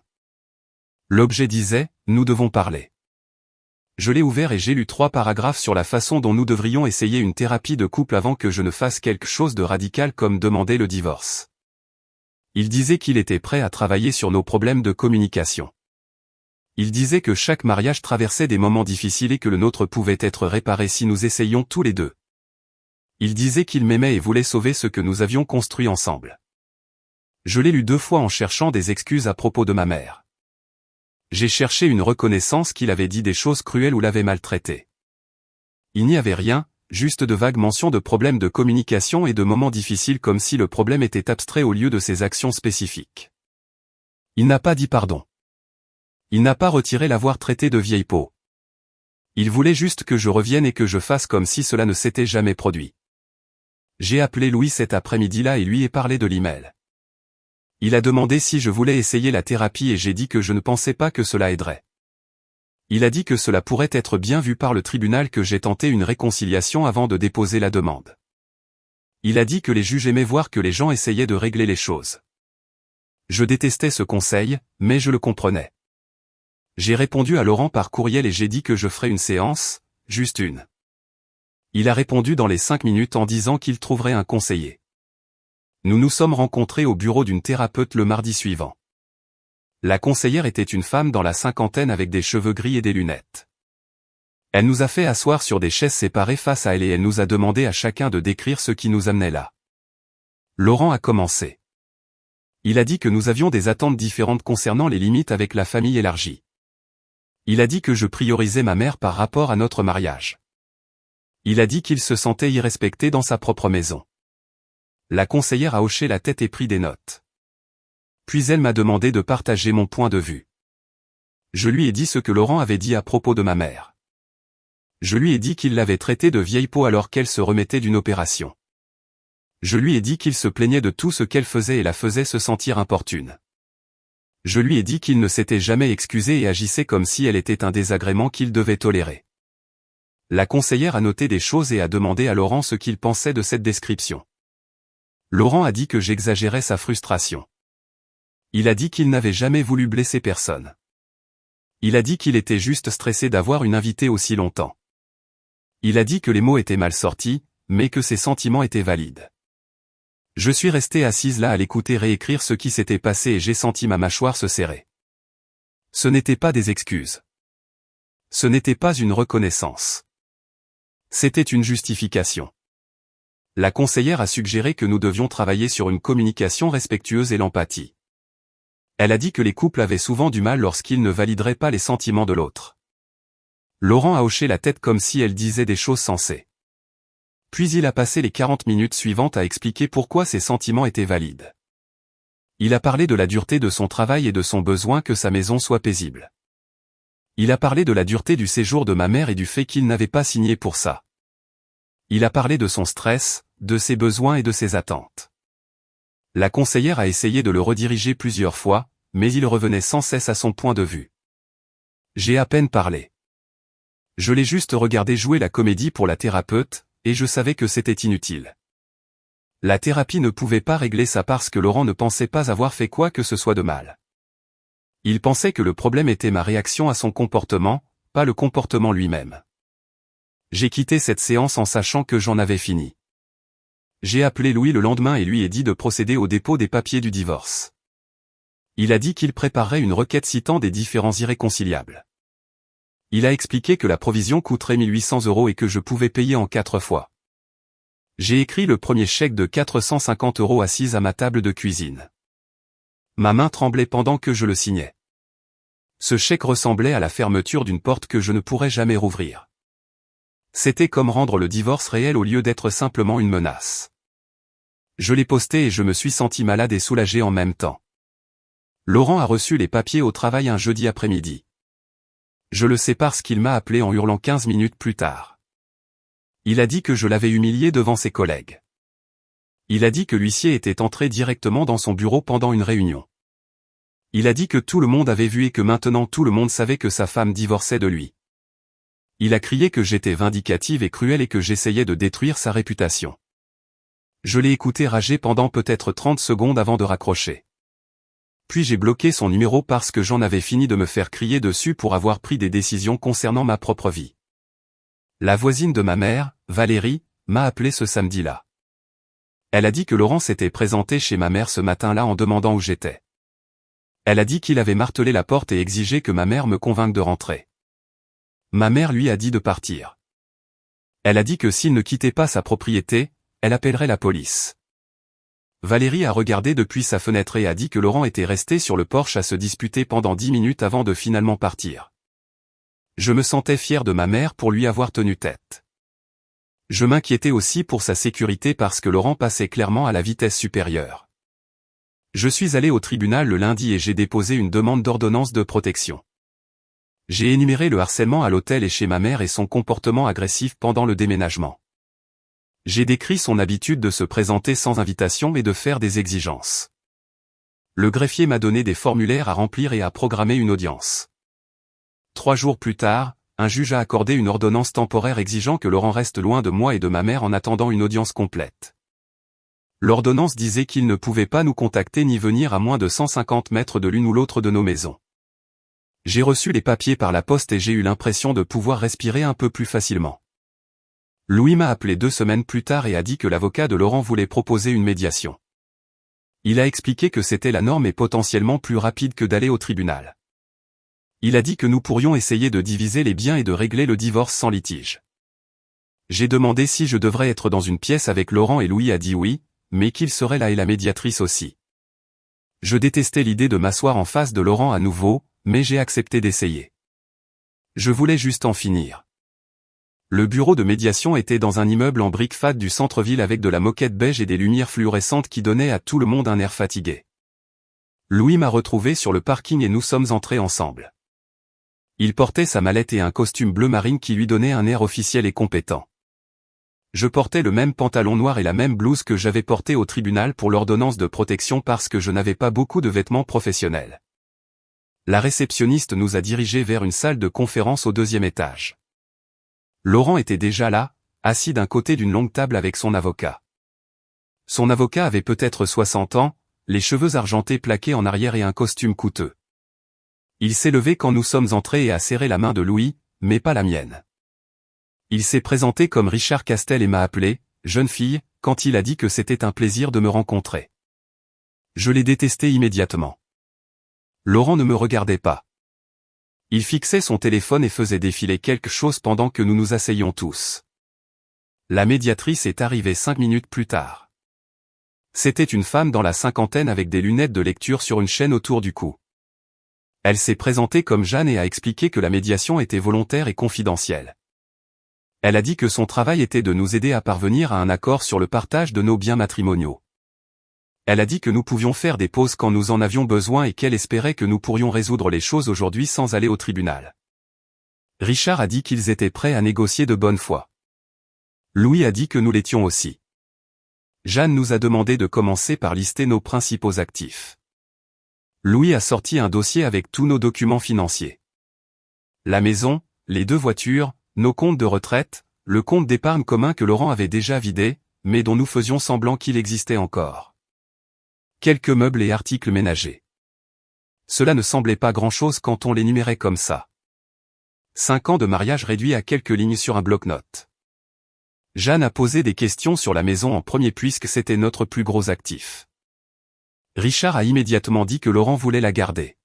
L'objet disait « Nous devons parler ». Je l'ai ouvert et j'ai lu 3 paragraphes sur la façon dont nous devrions essayer une thérapie de couple avant que je ne fasse quelque chose de radical comme demander le divorce. Il disait qu'il était prêt à travailler sur nos problèmes de communication. Il disait que chaque mariage traversait des moments difficiles et que le nôtre pouvait être réparé si nous essayions tous les deux. Il disait qu'il m'aimait et voulait sauver ce que nous avions construit ensemble. Je l'ai lu 2 fois en cherchant des excuses à propos de ma mère. J'ai cherché une reconnaissance qu'il avait dit des choses cruelles ou l'avait maltraité. Il n'y avait rien, juste de vagues mentions de problèmes de communication et de moments difficiles comme si le problème était abstrait au lieu de ses actions spécifiques. Il n'a pas dit pardon. Il n'a pas retiré l'avoir traité de vieille peau. Il voulait juste que je revienne et que je fasse comme si cela ne s'était jamais produit. J'ai appelé Louis cet après-midi-là et lui ai parlé de l'email. Il a demandé si je voulais essayer la thérapie et j'ai dit que je ne pensais pas que cela aiderait. Il a dit que cela pourrait être bien vu par le tribunal que j'ai tenté une réconciliation avant de déposer la demande. Il a dit que les juges aimaient voir que les gens essayaient de régler les choses. Je détestais ce conseil, mais je le comprenais. J'ai répondu à Laurent par courriel et j'ai dit que je ferais une séance, juste une. Il a répondu dans les 5 minutes en disant qu'il trouverait un conseiller. Nous nous sommes rencontrés au bureau d'une thérapeute le mardi suivant. La conseillère était une femme dans la cinquantaine avec des cheveux gris et des lunettes. Elle nous a fait asseoir sur des chaises séparées face à elle et elle nous a demandé à chacun de décrire ce qui nous amenait là. Laurent a commencé. Il a dit que nous avions des attentes différentes concernant les limites avec la famille élargie. Il a dit que je priorisais ma mère par rapport à notre mariage. Il a dit qu'il se sentait irrespecté dans sa propre maison. La conseillère a hoché la tête et pris des notes. Puis elle m'a demandé de partager mon point de vue. Je lui ai dit ce que Laurent avait dit à propos de ma mère. Je lui ai dit qu'il l'avait traitée de vieille peau alors qu'elle se remettait d'une opération. Je lui ai dit qu'il se plaignait de tout ce qu'elle faisait et la faisait se sentir importune. Je lui ai dit qu'il ne s'était jamais excusé et agissait comme si elle était un désagrément qu'il devait tolérer. La conseillère a noté des choses et a demandé à Laurent ce qu'il pensait de cette description. Laurent a dit que j'exagérais sa frustration. Il a dit qu'il n'avait jamais voulu blesser personne. Il a dit qu'il était juste stressé d'avoir une invitée aussi longtemps. Il a dit que les mots étaient mal sortis, mais que ses sentiments étaient valides. Je suis resté assise là à l'écouter réécrire ce qui s'était passé et j'ai senti ma mâchoire se serrer. Ce n'était pas des excuses. Ce n'était pas une reconnaissance. C'était une justification. La conseillère a suggéré que nous devions travailler sur une communication respectueuse et l'empathie. Elle a dit que les couples avaient souvent du mal lorsqu'ils ne valideraient pas les sentiments de l'autre. Laurent a hoché la tête comme si elle disait des choses sensées. Puis il a passé les 40 minutes suivantes à expliquer pourquoi ses sentiments étaient valides. Il a parlé de la dureté de son travail et de son besoin que sa maison soit paisible. Il a parlé de la dureté du séjour de ma mère et du fait qu'il n'avait pas signé pour ça. Il a parlé de son stress, de ses besoins et de ses attentes. La conseillère a essayé de le rediriger plusieurs fois, mais il revenait sans cesse à son point de vue. J'ai à peine parlé. Je l'ai juste regardé jouer la comédie pour la thérapeute, et je savais que c'était inutile. La thérapie ne pouvait pas régler ça parce que Laurent ne pensait pas avoir fait quoi que ce soit de mal. Il pensait que le problème était ma réaction à son comportement, pas le comportement lui-même. J'ai quitté cette séance en sachant que j'en avais fini. J'ai appelé Louis le lendemain et lui ai dit de procéder au dépôt des papiers du divorce. Il a dit qu'il préparerait une requête citant des différends irréconciliables. Il a expliqué que la provision coûterait 1 800 € et que je pouvais payer en 4 fois. J'ai écrit le premier chèque de 450 € assise à ma table de cuisine. Ma main tremblait pendant que je le signais. Ce chèque ressemblait à la fermeture d'une porte que je ne pourrais jamais rouvrir. C'était comme rendre le divorce réel au lieu d'être simplement une menace. Je l'ai posté et je me suis senti malade et soulagé en même temps. Laurent a reçu les papiers au travail un jeudi après-midi. Je le sais parce qu'il m'a appelé en hurlant 15 minutes plus tard. Il a dit que je l'avais humilié devant ses collègues. Il a dit que l'huissier était entré directement dans son bureau pendant une réunion. Il a dit que tout le monde avait vu et que maintenant tout le monde savait que sa femme divorçait de lui. Il a crié que j'étais vindicative et cruelle et que j'essayais de détruire sa réputation. Je l'ai écouté rager pendant peut-être 30 secondes avant de raccrocher. Puis j'ai bloqué son numéro parce que j'en avais fini de me faire crier dessus pour avoir pris des décisions concernant ma propre vie. La voisine de ma mère, Valérie, m'a appelé ce samedi-là. Elle a dit que Laurent s'était présenté chez ma mère ce matin-là en demandant où j'étais. Elle a dit qu'il avait martelé la porte et exigé que ma mère me convainque de rentrer. Ma mère lui a dit de partir. Elle a dit que s'il ne quittait pas sa propriété, elle appellerait la police. Valérie a regardé depuis sa fenêtre et a dit que Laurent était resté sur le porche à se disputer pendant 10 minutes avant de finalement partir. Je me sentais fier de ma mère pour lui avoir tenu tête. Je m'inquiétais aussi pour sa sécurité parce que Laurent passait clairement à la vitesse supérieure. Je suis allé au tribunal le lundi et j'ai déposé une demande d'ordonnance de protection. J'ai énuméré le harcèlement à l'hôtel et chez ma mère et son comportement agressif pendant le déménagement. J'ai décrit son habitude de se présenter sans invitation et de faire des exigences. Le greffier m'a donné des formulaires à remplir et a programmé une audience. 3 jours plus tard, un juge a accordé une ordonnance temporaire exigeant que Laurent reste loin de moi et de ma mère en attendant une audience complète. L'ordonnance disait qu'il ne pouvait pas nous contacter ni venir à moins de 150 mètres de l'une ou l'autre de nos maisons. J'ai reçu les papiers par la poste et j'ai eu l'impression de pouvoir respirer un peu plus facilement. Louis m'a appelé 2 semaines plus tard et a dit que l'avocat de Laurent voulait proposer une médiation. Il a expliqué que c'était la norme et potentiellement plus rapide que d'aller au tribunal. Il a dit que nous pourrions essayer de diviser les biens et de régler le divorce sans litige. J'ai demandé si je devrais être dans une pièce avec Laurent et Louis a dit oui, mais qu'il serait là et la médiatrice aussi. Je détestais l'idée de m'asseoir en face de Laurent à nouveau, mais j'ai accepté d'essayer. Je voulais juste en finir. Le bureau de médiation était dans un immeuble en briques fades du centre-ville avec de la moquette beige et des lumières fluorescentes qui donnaient à tout le monde un air fatigué. Louis m'a retrouvé sur le parking et nous sommes entrés ensemble. Il portait sa mallette et un costume bleu marine qui lui donnait un air officiel et compétent. Je portais le même pantalon noir et la même blouse que j'avais porté au tribunal pour l'ordonnance de protection parce que je n'avais pas beaucoup de vêtements professionnels. La réceptionniste nous a dirigés vers une salle de conférence au 2e étage. Laurent était déjà là, assis d'un côté d'une longue table avec son avocat. Son avocat avait peut-être 60 ans, les cheveux argentés plaqués en arrière et un costume coûteux. Il s'est levé quand nous sommes entrés et a serré la main de Louis, mais pas la mienne. Il s'est présenté comme Richard Castel et m'a appelé « jeune fille » quand il a dit que c'était un plaisir de me rencontrer. Je l'ai détesté immédiatement. Laurent ne me regardait pas. Il fixait son téléphone et faisait défiler quelque chose pendant que nous nous asseyions tous. La médiatrice est arrivée 5 minutes plus tard. C'était une femme dans la cinquantaine avec des lunettes de lecture sur une chaîne autour du cou. Elle s'est présentée comme Jeanne et a expliqué que la médiation était volontaire et confidentielle. Elle a dit que son travail était de nous aider à parvenir à un accord sur le partage de nos biens matrimoniaux. Elle a dit que nous pouvions faire des pauses quand nous en avions besoin et qu'elle espérait que nous pourrions résoudre les choses aujourd'hui sans aller au tribunal. Richard a dit qu'ils étaient prêts à négocier de bonne foi. Louis a dit que nous l'étions aussi. Jeanne nous a demandé de commencer par lister nos principaux actifs. Louis a sorti un dossier avec tous nos documents financiers. La maison, les 2 voitures, nos comptes de retraite, le compte d'épargne commun que Laurent avait déjà vidé, mais dont nous faisions semblant qu'il existait encore. Quelques meubles et articles ménagers. Cela ne semblait pas grand-chose quand on l'énumérait comme ça. 5 ans de mariage réduits à quelques lignes sur un bloc-notes. Jeanne a posé des questions sur la maison en premier puisque c'était notre plus gros actif. Richard a immédiatement dit que Laurent voulait la garder.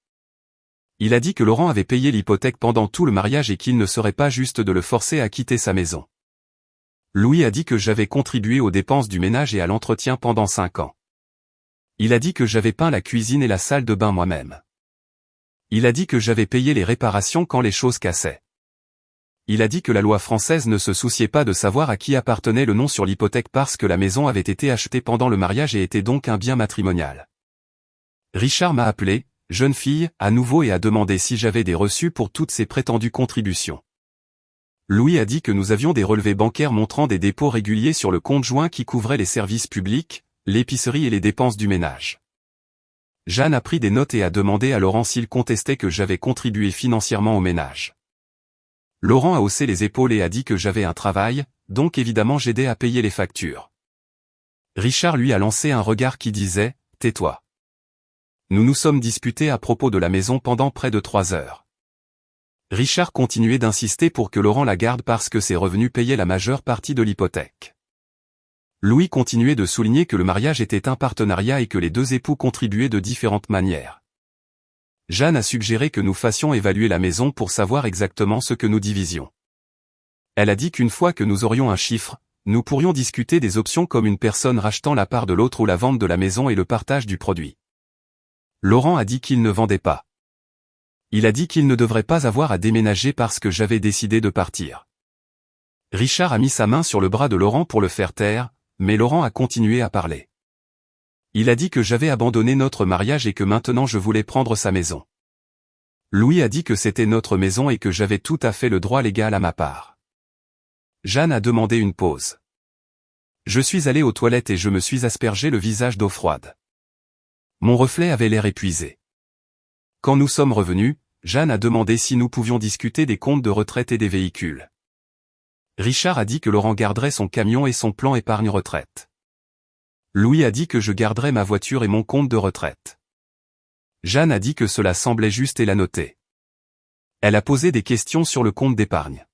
Il a dit que Laurent avait payé l'hypothèque pendant tout le mariage et qu'il ne serait pas juste de le forcer à quitter sa maison. Louis a dit que j'avais contribué aux dépenses du ménage et à l'entretien pendant 5 ans. Il a dit que j'avais peint la cuisine et la salle de bain moi-même. Il a dit que j'avais payé les réparations quand les choses cassaient. Il a dit que la loi française ne se souciait pas de savoir à qui appartenait le nom sur l'hypothèque parce que la maison avait été achetée pendant le mariage et était donc un bien matrimonial. Richard m'a appelé, jeune fille, à nouveau et a demandé si j'avais des reçus pour toutes ces prétendues contributions. Louis a dit que nous avions des relevés bancaires montrant des dépôts réguliers sur le compte joint qui couvrait les services publics, l'épicerie et les dépenses du ménage. Jeanne a pris des notes et a demandé à Laurent s'il contestait que j'avais contribué financièrement au ménage. Laurent a haussé les épaules et a dit que j'avais un travail, donc évidemment j'aidais à payer les factures. Richard lui a lancé un regard qui disait « Tais-toi ». Nous nous sommes disputés à propos de la maison pendant près de 3 heures. Richard continuait d'insister pour que Laurent la garde parce que ses revenus payaient la majeure partie de l'hypothèque. Louis continuait de souligner que le mariage était un partenariat et que les deux époux contribuaient de différentes manières. Jeanne a suggéré que nous fassions évaluer la maison pour savoir exactement ce que nous divisions. Elle a dit qu'une fois que nous aurions un chiffre, nous pourrions discuter des options comme une personne rachetant la part de l'autre ou la vente de la maison et le partage du produit. Laurent a dit qu'il ne vendait pas. Il a dit qu'il ne devrait pas avoir à déménager parce que j'avais décidé de partir. Richard a mis sa main sur le bras de Laurent pour le faire taire, mais Laurent a continué à parler. Il a dit que j'avais abandonné notre mariage et que maintenant je voulais prendre sa maison. Louis a dit que c'était notre maison et que j'avais tout à fait le droit légal à ma part. Jeanne a demandé une pause. Je suis allé aux toilettes et je me suis aspergé le visage d'eau froide. Mon reflet avait l'air épuisé. Quand nous sommes revenus, Jeanne a demandé si nous pouvions discuter des comptes de retraite et des véhicules. Richard a dit que Laurent garderait son camion et son plan épargne-retraite. Louis a dit que je garderais ma voiture et mon compte de retraite. Jeanne a dit que cela semblait juste et l'a noté. Elle a posé des questions sur le compte d'épargne.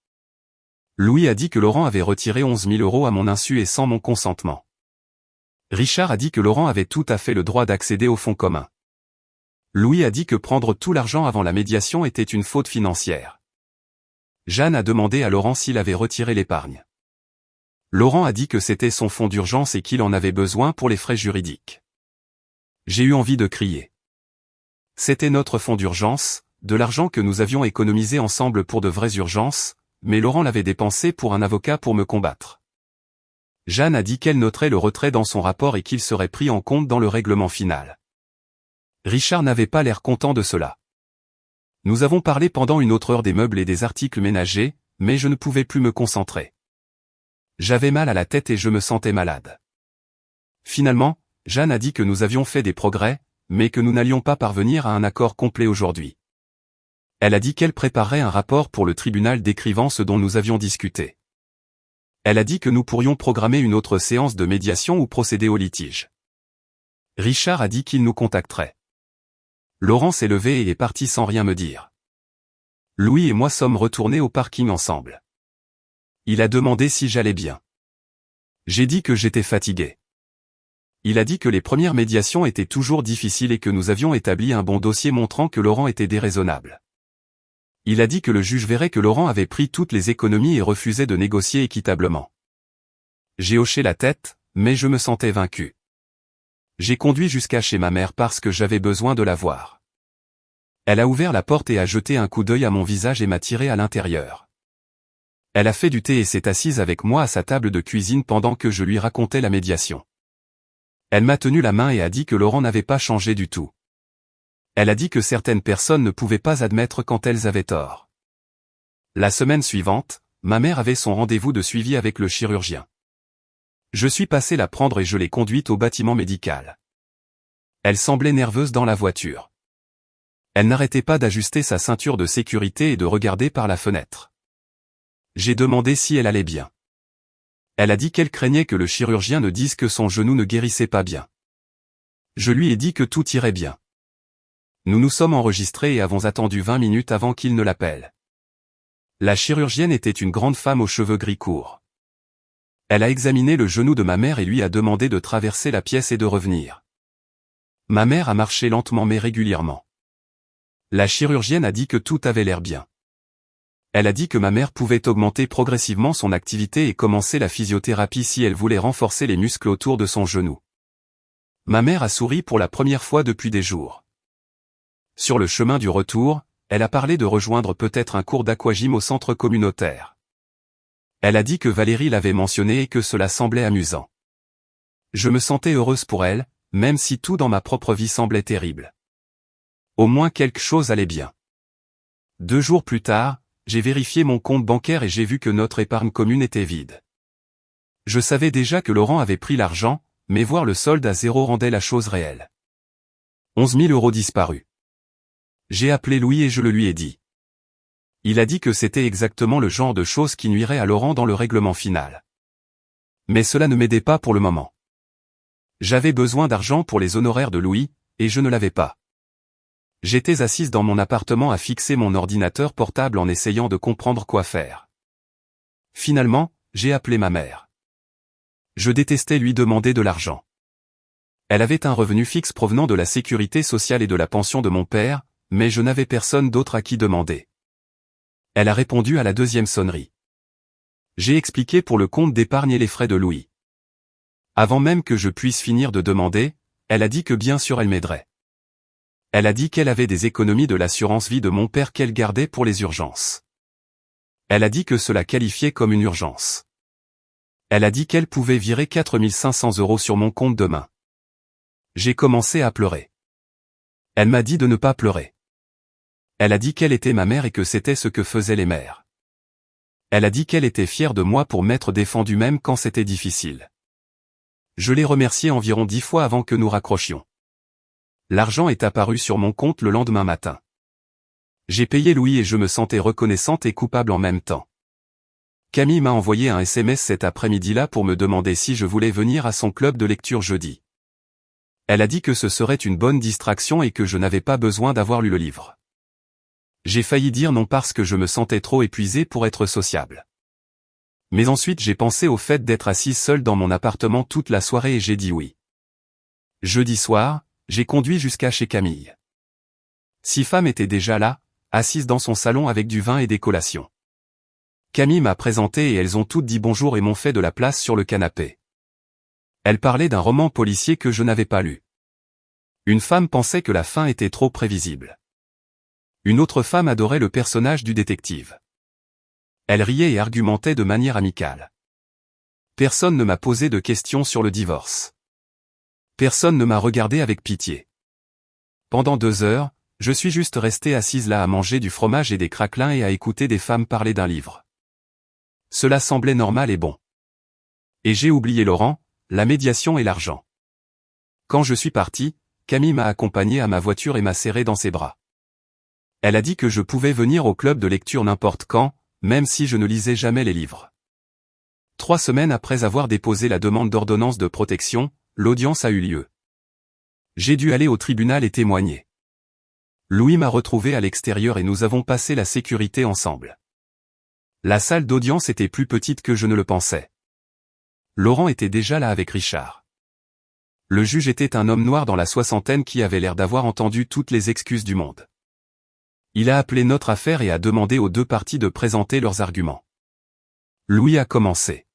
Louis a dit que Laurent avait retiré 11 000 € à mon insu et sans mon consentement. Richard a dit que Laurent avait tout à fait le droit d'accéder au fonds commun. Louis a dit que prendre tout l'argent avant la médiation était une faute financière. Jeanne a demandé à Laurent s'il avait retiré l'épargne. Laurent a dit que c'était son fonds d'urgence et qu'il en avait besoin pour les frais juridiques. J'ai eu envie de crier. C'était notre fonds d'urgence, de l'argent que nous avions économisé ensemble pour de vraies urgences, mais Laurent l'avait dépensé pour un avocat pour me combattre. Jeanne a dit qu'elle noterait le retrait dans son rapport et qu'il serait pris en compte dans le règlement final. Richard n'avait pas l'air content de cela. Nous avons parlé pendant une autre heure des meubles et des articles ménagers, mais je ne pouvais plus me concentrer. J'avais mal à la tête et je me sentais malade. Finalement, Jeanne a dit que nous avions fait des progrès, mais que nous n'allions pas parvenir à un accord complet aujourd'hui. Elle a dit qu'elle préparerait un rapport pour le tribunal décrivant ce dont nous avions discuté. Elle a dit que nous pourrions programmer une autre séance de médiation ou procéder au litige. Richard a dit qu'il nous contacterait. Laurent s'est levé et est parti sans rien me dire. Louis et moi sommes retournés au parking ensemble. Il a demandé si j'allais bien. J'ai dit que j'étais fatigué. Il a dit que les premières médiations étaient toujours difficiles et que nous avions établi un bon dossier montrant que Laurent était déraisonnable. Il a dit que le juge verrait que Laurent avait pris toutes les économies et refusait de négocier équitablement. J'ai hoché la tête, mais je me sentais vaincu. J'ai conduit jusqu'à chez ma mère parce que j'avais besoin de la voir. Elle a ouvert la porte et a jeté un coup d'œil à mon visage et m'a tiré à l'intérieur. Elle a fait du thé et s'est assise avec moi à sa table de cuisine pendant que je lui racontais la médiation. Elle m'a tenu la main et a dit que Laurent n'avait pas changé du tout. Elle a dit que certaines personnes ne pouvaient pas admettre quand elles avaient tort. La semaine suivante, ma mère avait son rendez-vous de suivi avec le chirurgien. Je suis passé la prendre et je l'ai conduite au bâtiment médical. Elle semblait nerveuse dans la voiture. Elle n'arrêtait pas d'ajuster sa ceinture de sécurité et de regarder par la fenêtre. J'ai demandé si elle allait bien. Elle a dit qu'elle craignait que le chirurgien ne dise que son genou ne guérissait pas bien. Je lui ai dit que tout irait bien. Nous nous sommes enregistrés et avons attendu 20 minutes avant qu'il ne l'appelle. La chirurgienne était une grande femme aux cheveux gris courts. Elle a examiné le genou de ma mère et lui a demandé de traverser la pièce et de revenir. Ma mère a marché lentement mais régulièrement. La chirurgienne a dit que tout avait l'air bien. Elle a dit que ma mère pouvait augmenter progressivement son activité et commencer la physiothérapie si elle voulait renforcer les muscles autour de son genou. Ma mère a souri pour la première fois depuis des jours. Sur le chemin du retour, elle a parlé de rejoindre peut-être un cours d'aquagym au centre communautaire. Elle a dit que Valérie l'avait mentionné et que cela semblait amusant. Je me sentais heureuse pour elle, même si tout dans ma propre vie semblait terrible. Au moins quelque chose allait bien. 2 jours plus tard, j'ai vérifié mon compte bancaire et j'ai vu que notre épargne commune était vide. Je savais déjà que Laurent avait pris l'argent, mais voir le solde à 0 rendait la chose réelle. 11 000 € disparus. J'ai appelé Louis et je le lui ai dit. Il a dit que c'était exactement le genre de choses qui nuirait à Laurent dans le règlement final. Mais cela ne m'aidait pas pour le moment. J'avais besoin d'argent pour les honoraires de Louis, et je ne l'avais pas. J'étais assise dans mon appartement à fixer mon ordinateur portable en essayant de comprendre quoi faire. Finalement, j'ai appelé ma mère. Je détestais lui demander de l'argent. Elle avait un revenu fixe provenant de la sécurité sociale et de la pension de mon père, mais je n'avais personne d'autre à qui demander. Elle a répondu à la deuxième sonnerie. J'ai expliqué pour le compte d'épargne et les frais de Louis. Avant même que je puisse finir de demander, elle a dit que bien sûr elle m'aiderait. Elle a dit qu'elle avait des économies de l'assurance vie de mon père qu'elle gardait pour les urgences. Elle a dit que cela qualifiait comme une urgence. Elle a dit qu'elle pouvait virer 4 500 € sur mon compte demain. J'ai commencé à pleurer. Elle m'a dit de ne pas pleurer. Elle a dit qu'elle était ma mère et que c'était ce que faisaient les mères. Elle a dit qu'elle était fière de moi pour m'être défendu même quand c'était difficile. Je l'ai remerciée environ 10 fois avant que nous raccrochions. L'argent est apparu sur mon compte le lendemain matin. J'ai payé Louis et je me sentais reconnaissante et coupable en même temps. Camille m'a envoyé un SMS cet après-midi-là pour me demander si je voulais venir à son club de lecture jeudi. Elle a dit que ce serait une bonne distraction et que je n'avais pas besoin d'avoir lu le livre. J'ai failli dire non parce que je me sentais trop épuisée pour être sociable. Mais ensuite j'ai pensé au fait d'être assise seule dans mon appartement toute la soirée et j'ai dit oui. Jeudi soir, j'ai conduit jusqu'à chez Camille. 6 femmes étaient déjà là, assises dans son salon avec du vin et des collations. Camille m'a présenté et elles ont toutes dit bonjour et m'ont fait de la place sur le canapé. Elles parlaient d'un roman policier que je n'avais pas lu. Une femme pensait que la fin était trop prévisible. Une autre femme adorait le personnage du détective. Elle riait et argumentait de manière amicale. Personne ne m'a posé de questions sur le divorce. Personne ne m'a regardé avec pitié. Pendant 2 heures, je suis juste restée assise là à manger du fromage et des craquelins et à écouter des femmes parler d'un livre. Cela semblait normal et bon. Et j'ai oublié Laurent, la médiation et l'argent. Quand je suis parti, Camille m'a accompagné à ma voiture et m'a serré dans ses bras. Elle a dit que je pouvais venir au club de lecture n'importe quand, même si je ne lisais jamais les livres. 3 semaines après avoir déposé la demande d'ordonnance de protection, l'audience a eu lieu. J'ai dû aller au tribunal et témoigner. Louis m'a retrouvé à l'extérieur et nous avons passé la sécurité ensemble. La salle d'audience était plus petite que je ne le pensais. Laurent était déjà là avec Richard. Le juge était un homme noir dans la soixantaine qui avait l'air d'avoir entendu toutes les excuses du monde. Il a appelé notre affaire et a demandé aux 2 parties de présenter leurs arguments. Louis a commencé.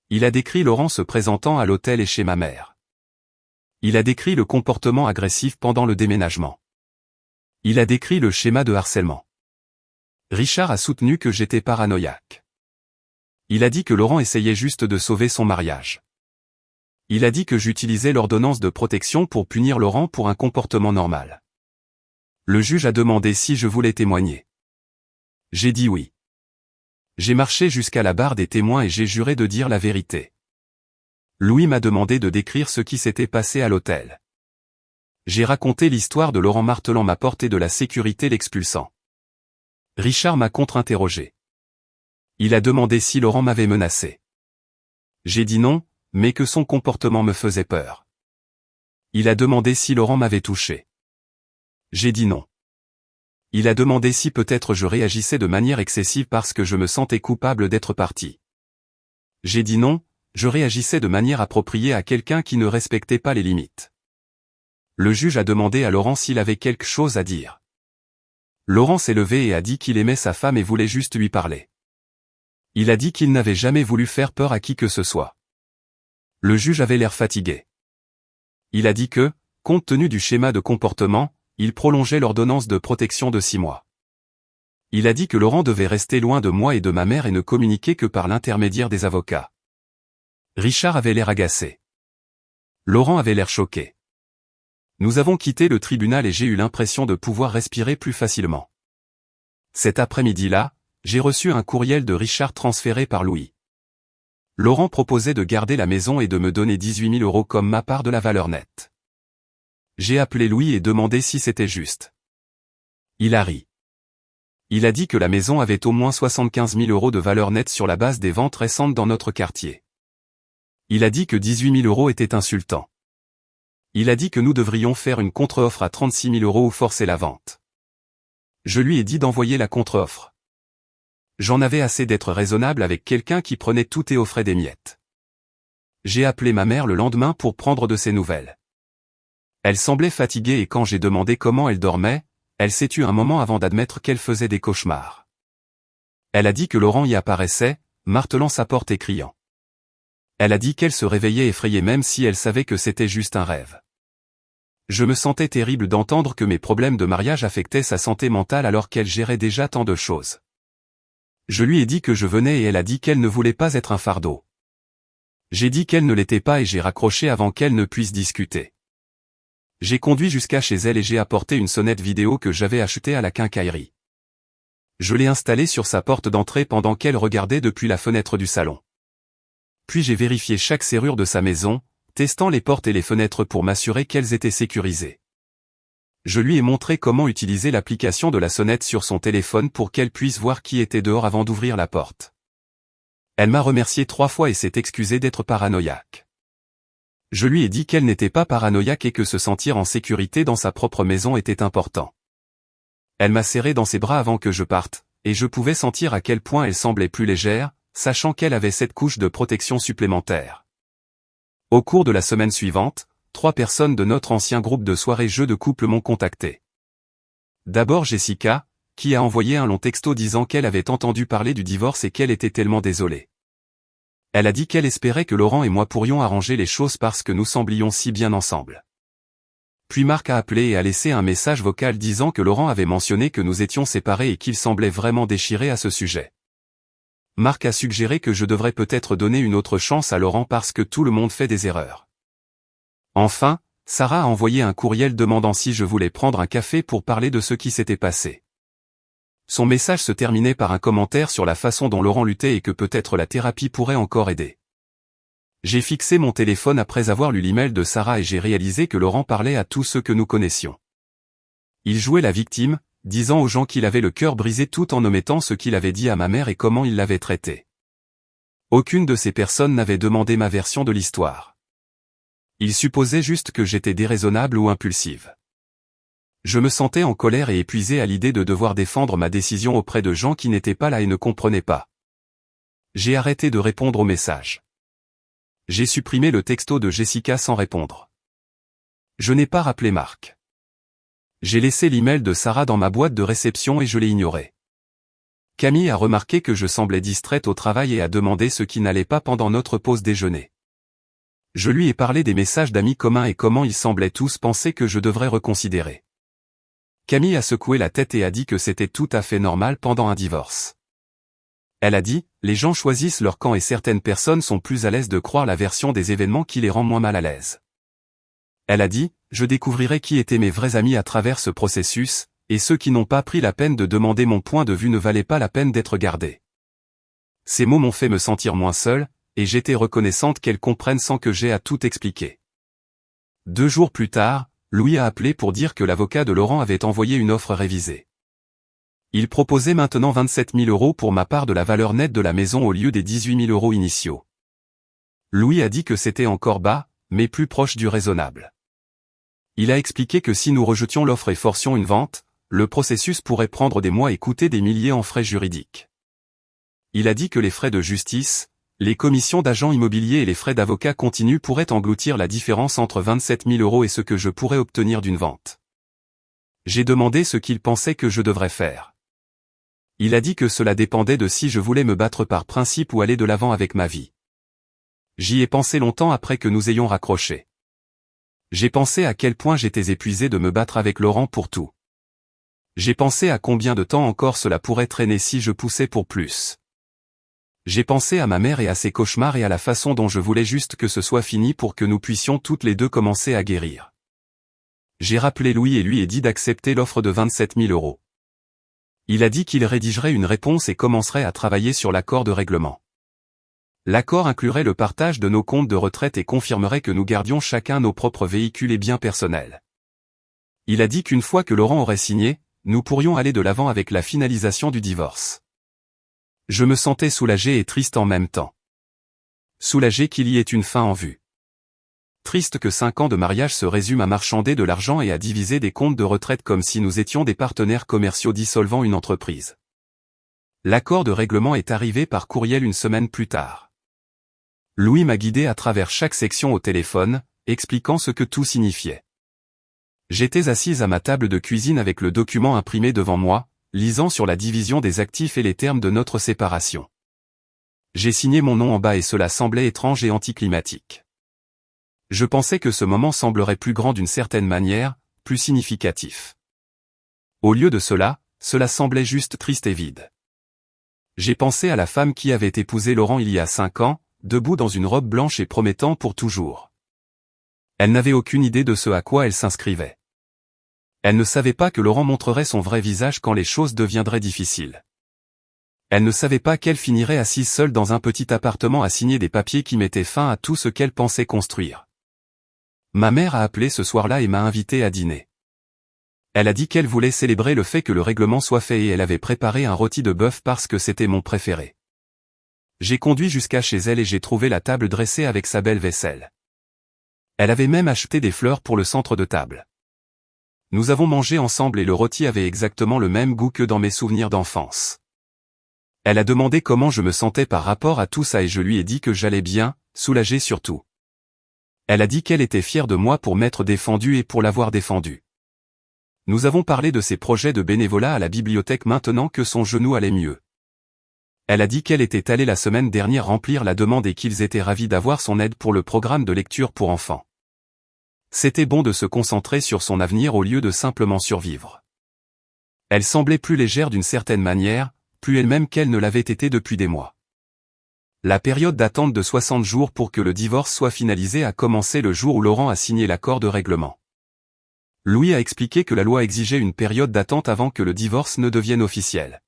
Il a décrit Laurent se présentant à l'hôtel et chez ma mère. Il a décrit le comportement agressif pendant le déménagement. Il a décrit le schéma de harcèlement. Richard a soutenu que j'étais paranoïaque. Il a dit que Laurent essayait juste de sauver son mariage. Il a dit que j'utilisais l'ordonnance de protection pour punir Laurent pour un comportement normal. Le juge a demandé si je voulais témoigner. J'ai dit oui. J'ai marché jusqu'à la barre des témoins et j'ai juré de dire la vérité. Louis m'a demandé de décrire ce qui s'était passé à l'hôtel. J'ai raconté l'histoire de Laurent martelant ma porte et de la sécurité l'expulsant. Richard m'a contre-interrogé. Il a demandé si Laurent m'avait menacé. J'ai dit non, mais que son comportement me faisait peur. Il a demandé si Laurent m'avait touché. J'ai dit non. Il a demandé si peut-être je réagissais de manière excessive parce que je me sentais coupable d'être parti. J'ai dit non, je réagissais de manière appropriée à quelqu'un qui ne respectait pas les limites. Le juge a demandé à Laurent s'il avait quelque chose à dire. Laurent s'est levé et a dit qu'il aimait sa femme et voulait juste lui parler. Il a dit qu'il n'avait jamais voulu faire peur à qui que ce soit. Le juge avait l'air fatigué. Il a dit que, compte tenu du schéma de comportement, il prolongeait l'ordonnance de protection de 6 mois. Il a dit que Laurent devait rester loin de moi et de ma mère et ne communiquer que par l'intermédiaire des avocats. Richard avait l'air agacé. Laurent avait l'air choqué. Nous avons quitté le tribunal et j'ai eu l'impression de pouvoir respirer plus facilement. Cet après-midi-là, j'ai reçu un courriel de Richard transféré par Louis. Laurent proposait de garder la maison et de me donner 18 000 € comme ma part de la valeur nette. J'ai appelé Louis et demandé si c'était juste. Il a ri. Il a dit que la maison avait au moins 75 000 € de valeur nette sur la base des ventes récentes dans notre quartier. Il a dit que 18 000 € était insultant. Il a dit que nous devrions faire une contre-offre à 36 000 € ou forcer la vente. Je lui ai dit d'envoyer la contre-offre. J'en avais assez d'être raisonnable avec quelqu'un qui prenait tout et offrait des miettes. J'ai appelé ma mère le lendemain pour prendre de ses nouvelles. Elle semblait fatiguée et quand j'ai demandé comment elle dormait, elle s'est tue un moment avant d'admettre qu'elle faisait des cauchemars. Elle a dit que Laurent y apparaissait, martelant sa porte et criant. Elle a dit qu'elle se réveillait effrayée même si elle savait que c'était juste un rêve. Je me sentais terrible d'entendre que mes problèmes de mariage affectaient sa santé mentale alors qu'elle gérait déjà tant de choses. Je lui ai dit que je venais et elle a dit qu'elle ne voulait pas être un fardeau. J'ai dit qu'elle ne l'était pas et j'ai raccroché avant qu'elle ne puisse discuter. J'ai conduit jusqu'à chez elle et j'ai apporté une sonnette vidéo que j'avais achetée à la quincaillerie. Je l'ai installée sur sa porte d'entrée pendant qu'elle regardait depuis la fenêtre du salon. Puis j'ai vérifié chaque serrure de sa maison, testant les portes et les fenêtres pour m'assurer qu'elles étaient sécurisées. Je lui ai montré comment utiliser l'application de la sonnette sur son téléphone pour qu'elle puisse voir qui était dehors avant d'ouvrir la porte. Elle m'a remercié 3 fois et s'est excusée d'être paranoïaque. Je lui ai dit qu'elle n'était pas paranoïaque et que se sentir en sécurité dans sa propre maison était important. Elle m'a serré dans ses bras avant que je parte, et je pouvais sentir à quel point elle semblait plus légère, sachant qu'elle avait cette couche de protection supplémentaire. Au cours de la semaine suivante, 3 personnes de notre ancien groupe de soirée jeux de couple m'ont contacté. D'abord Jessica, qui a envoyé un long texto disant qu'elle avait entendu parler du divorce et qu'elle était tellement désolée. Elle a dit qu'elle espérait que Laurent et moi pourrions arranger les choses parce que nous semblions si bien ensemble. Puis Marc a appelé et a laissé un message vocal disant que Laurent avait mentionné que nous étions séparés et qu'il semblait vraiment déchiré à ce sujet. Marc a suggéré que je devrais peut-être donner une autre chance à Laurent parce que tout le monde fait des erreurs. Enfin, Sarah a envoyé un courriel demandant si je voulais prendre un café pour parler de ce qui s'était passé. Son message se terminait par un commentaire sur la façon dont Laurent luttait et que peut-être la thérapie pourrait encore aider. J'ai fixé mon téléphone après avoir lu l'email de Sarah et j'ai réalisé que Laurent parlait à tous ceux que nous connaissions. Il jouait la victime, disant aux gens qu'il avait le cœur brisé tout en omettant ce qu'il avait dit à ma mère et comment il l'avait traité. Aucune de ces personnes n'avait demandé ma version de l'histoire. Il supposait juste que j'étais déraisonnable ou impulsive. Je me sentais en colère et épuisé à l'idée de devoir défendre ma décision auprès de gens qui n'étaient pas là et ne comprenaient pas. J'ai arrêté de répondre aux messages. J'ai supprimé le texto de Jessica sans répondre. Je n'ai pas rappelé Marc. J'ai laissé l'email de Sarah dans ma boîte de réception et je l'ai ignoré. Camille a remarqué que je semblais distraite au travail et a demandé ce qui n'allait pas pendant notre pause déjeuner. Je lui ai parlé des messages d'amis communs et comment ils semblaient tous penser que je devrais reconsidérer. Camille a secoué la tête et a dit que c'était tout à fait normal pendant un divorce. Elle a dit, les gens choisissent leur camp et certaines personnes sont plus à l'aise de croire la version des événements qui les rend moins mal à l'aise. Elle a dit, je découvrirai qui étaient mes vrais amis à travers ce processus, et ceux qui n'ont pas pris la peine de demander mon point de vue ne valaient pas la peine d'être gardés. Ces mots m'ont fait me sentir moins seul, et j'étais reconnaissante qu'elle comprenne sans que j'aie à tout expliquer. 2 jours plus tard, Louis a appelé pour dire que l'avocat de Laurent avait envoyé une offre révisée. Il proposait maintenant 27 000 € pour ma part de la valeur nette de la maison au lieu des 18 000 € initiaux. Louis a dit que c'était encore bas, mais plus proche du raisonnable. Il a expliqué que si nous rejetions l'offre et forcions une vente, le processus pourrait prendre des mois et coûter des milliers en frais juridiques. Il a dit que les frais de justice, les commissions d'agents immobiliers et les frais d'avocat continus pourraient engloutir la différence entre 27 000 € et ce que je pourrais obtenir d'une vente. J'ai demandé ce qu'il pensait que je devrais faire. Il a dit que cela dépendait de si je voulais me battre par principe ou aller de l'avant avec ma vie. J'y ai pensé longtemps après que nous ayons raccroché. J'ai pensé à quel point j'étais épuisé de me battre avec Laurent pour tout. J'ai pensé à combien de temps encore cela pourrait traîner si je poussais pour plus. J'ai pensé à ma mère et à ses cauchemars et à la façon dont je voulais juste que ce soit fini pour que nous puissions toutes les deux commencer à guérir. J'ai rappelé Louis et lui ai dit d'accepter l'offre de 27 000 €. Il a dit qu'il rédigerait une réponse et commencerait à travailler sur l'accord de règlement. L'accord inclurait le partage de nos comptes de retraite et confirmerait que nous gardions chacun nos propres véhicules et biens personnels. Il a dit qu'une fois que Laurent aurait signé, nous pourrions aller de l'avant avec la finalisation du divorce. Je me sentais soulagé et triste en même temps. Soulagé qu'il y ait une fin en vue. Triste que 5 ans de mariage se résument à marchander de l'argent et à diviser des comptes de retraite comme si nous étions des partenaires commerciaux dissolvant une entreprise. L'accord de règlement est arrivé par courriel une semaine plus tard. Louis m'a guidé à travers chaque section au téléphone, expliquant ce que tout signifiait. J'étais assise à ma table de cuisine avec le document imprimé devant moi, lisant sur la division des actifs et les termes de notre séparation. J'ai signé mon nom en bas et cela semblait étrange et anticlimatique. Je pensais que ce moment semblerait plus grand d'une certaine manière, plus significatif. Au lieu de cela, cela semblait juste triste et vide. J'ai pensé à la femme qui avait épousé Laurent il y a 5 ans, debout dans une robe blanche et promettant pour toujours. Elle n'avait aucune idée de ce à quoi elle s'inscrivait. Elle ne savait pas que Laurent montrerait son vrai visage quand les choses deviendraient difficiles. Elle ne savait pas qu'elle finirait assise seule dans un petit appartement à signer des papiers qui mettaient fin à tout ce qu'elle pensait construire. Ma mère a appelé ce soir-là et m'a invité à dîner. Elle a dit qu'elle voulait célébrer le fait que le règlement soit fait et elle avait préparé un rôti de bœuf parce que c'était mon préféré. J'ai conduit jusqu'à chez elle et j'ai trouvé la table dressée avec sa belle vaisselle. Elle avait même acheté des fleurs pour le centre de table. Nous avons mangé ensemble et le rôti avait exactement le même goût que dans mes souvenirs d'enfance. Elle a demandé comment je me sentais par rapport à tout ça et je lui ai dit que j'allais bien, soulagé surtout. Elle a dit qu'elle était fière de moi pour m'être défendu et pour l'avoir défendu. Nous avons parlé de ses projets de bénévolat à la bibliothèque maintenant que son genou allait mieux. Elle a dit qu'elle était allée la semaine dernière remplir la demande et qu'ils étaient ravis d'avoir son aide pour le programme de lecture pour enfants. C'était bon de se concentrer sur son avenir au lieu de simplement survivre. Elle semblait plus légère d'une certaine manière, plus elle-même qu'elle ne l'avait été depuis des mois. La période d'attente de 60 jours pour que le divorce soit finalisé a commencé le jour où Laurent a signé l'accord de règlement. Louis a expliqué que la loi exigeait une période d'attente avant que le divorce ne devienne officiel.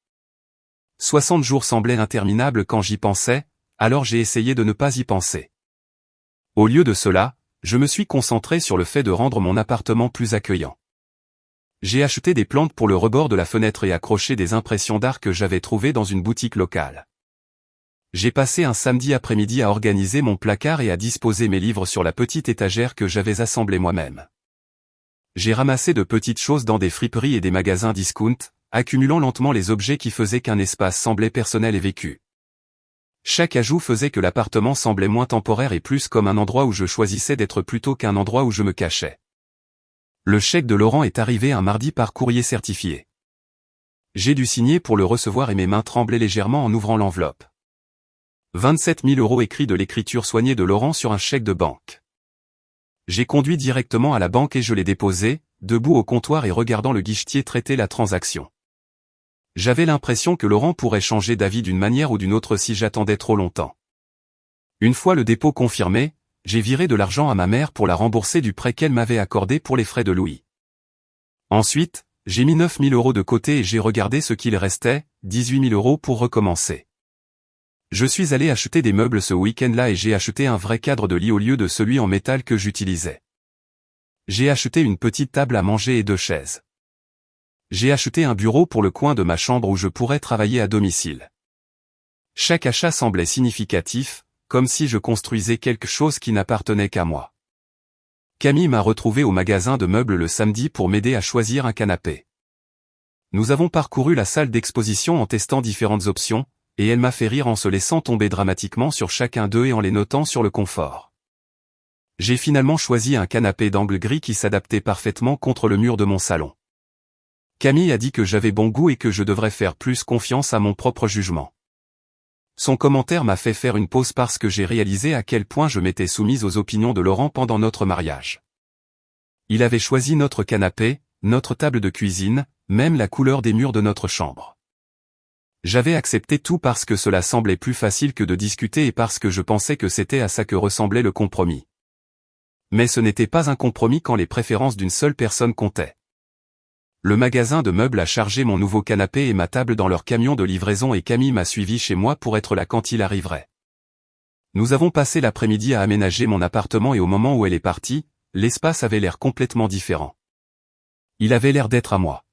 60 jours semblaient interminables quand j'y pensais, alors j'ai essayé de ne pas y penser. Au lieu de cela, je me suis concentré sur le fait de rendre mon appartement plus accueillant. J'ai acheté des plantes pour le rebord de la fenêtre et accroché des impressions d'art que j'avais trouvées dans une boutique locale. J'ai passé un samedi après-midi à organiser mon placard et à disposer mes livres sur la petite étagère que j'avais assemblée moi-même. J'ai ramassé de petites choses dans des friperies et des magasins discount, accumulant lentement les objets qui faisaient qu'un espace semblait personnel et vécu. Chaque ajout faisait que l'appartement semblait moins temporaire et plus comme un endroit où je choisissais d'être plutôt qu'un endroit où je me cachais. Le chèque de Laurent est arrivé un mardi par courrier certifié. J'ai dû signer pour le recevoir et mes mains tremblaient légèrement en ouvrant l'enveloppe. 27 000 € écrits de l'écriture soignée de Laurent sur un chèque de banque. J'ai conduit directement à la banque et je l'ai déposé, debout au comptoir et regardant le guichetier traiter la transaction. J'avais l'impression que Laurent pourrait changer d'avis d'une manière ou d'une autre si j'attendais trop longtemps. Une fois le dépôt confirmé, j'ai viré de l'argent à ma mère pour la rembourser du prêt qu'elle m'avait accordé pour les frais de Louis. Ensuite, j'ai mis 9 000 € de côté et j'ai regardé ce qu'il restait, 18 000 € pour recommencer. Je suis allé acheter des meubles ce week-end-là et j'ai acheté un vrai cadre de lit au lieu de celui en métal que j'utilisais. J'ai acheté une petite table à manger et 2 chaises. J'ai acheté un bureau pour le coin de ma chambre où je pourrais travailler à domicile. Chaque achat semblait significatif, comme si je construisais quelque chose qui n'appartenait qu'à moi. Camille m'a retrouvé au magasin de meubles le samedi pour m'aider à choisir un canapé. Nous avons parcouru la salle d'exposition en testant différentes options, et elle m'a fait rire en se laissant tomber dramatiquement sur chacun d'eux et en les notant sur le confort. J'ai finalement choisi un canapé d'angle gris qui s'adaptait parfaitement contre le mur de mon salon. Camille a dit que j'avais bon goût et que je devrais faire plus confiance à mon propre jugement. Son commentaire m'a fait faire une pause parce que j'ai réalisé à quel point je m'étais soumise aux opinions de Laurent pendant notre mariage. Il avait choisi notre canapé, notre table de cuisine, même la couleur des murs de notre chambre. J'avais accepté tout parce que cela semblait plus facile que de discuter et parce que je pensais que c'était à ça que ressemblait le compromis. Mais ce n'était pas un compromis quand les préférences d'une seule personne comptaient. Le magasin de meubles a chargé mon nouveau canapé et ma table dans leur camion de livraison et Camille m'a suivi chez moi pour être là quand il arriverait. Nous avons passé l'après-midi à aménager mon appartement et au moment où elle est partie, l'espace avait l'air complètement différent. Il avait l'air d'être à moi.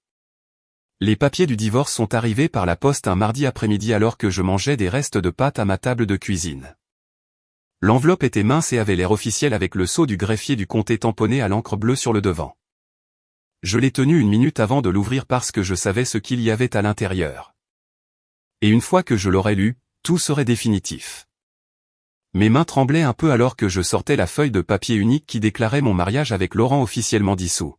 Les papiers du divorce sont arrivés par la poste un mardi après-midi alors que je mangeais des restes de pâtes à ma table de cuisine. L'enveloppe était mince et avait l'air officiel avec le sceau du greffier du comté tamponné à l'encre bleue sur le devant. Je l'ai tenu une minute avant de l'ouvrir parce que je savais ce qu'il y avait à l'intérieur. Et une fois que je l'aurais lu, tout serait définitif. Mes mains tremblaient un peu alors que je sortais la feuille de papier unique qui déclarait mon mariage avec Laurent officiellement dissous.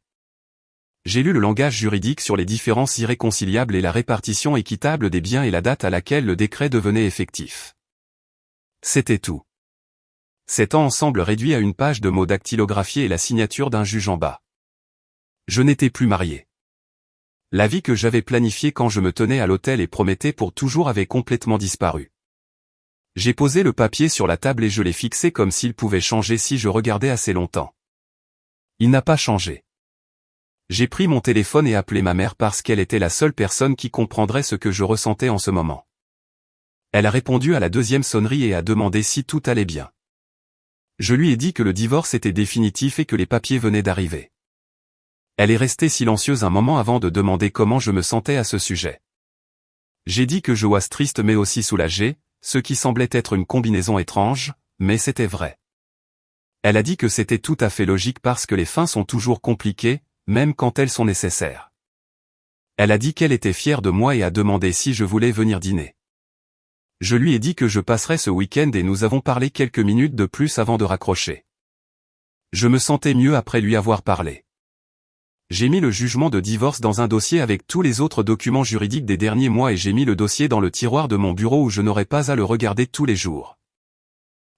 J'ai lu le langage juridique sur les différences irréconciliables et la répartition équitable des biens et la date à laquelle le décret devenait effectif. C'était tout. Cet ensemble réduit à une page de mots dactylographiés et la signature d'un juge en bas. Je n'étais plus marié. La vie que j'avais planifiée quand je me tenais à l'hôtel et promettais pour toujours avait complètement disparu. J'ai posé le papier sur la table et je l'ai fixé comme s'il pouvait changer si je regardais assez longtemps. Il n'a pas changé. J'ai pris mon téléphone et appelé ma mère parce qu'elle était la seule personne qui comprendrait ce que je ressentais en ce moment. Elle a répondu à la deuxième sonnerie et a demandé si tout allait bien. Je lui ai dit que le divorce était définitif et que les papiers venaient d'arriver. Elle est restée silencieuse un moment avant de demander comment je me sentais à ce sujet. J'ai dit que je was triste mais aussi soulagé, ce qui semblait être une combinaison étrange, mais c'était vrai. Elle a dit que c'était tout à fait logique parce que les fins sont toujours compliquées, même quand elles sont nécessaires. Elle a dit qu'elle était fière de moi et a demandé si je voulais venir dîner. Je lui ai dit que je passerais ce week-end et nous avons parlé quelques minutes de plus avant de raccrocher. Je me sentais mieux après lui avoir parlé. J'ai mis le jugement de divorce dans un dossier avec tous les autres documents juridiques des derniers mois et j'ai mis le dossier dans le tiroir de mon bureau où je n'aurais pas à le regarder tous les jours.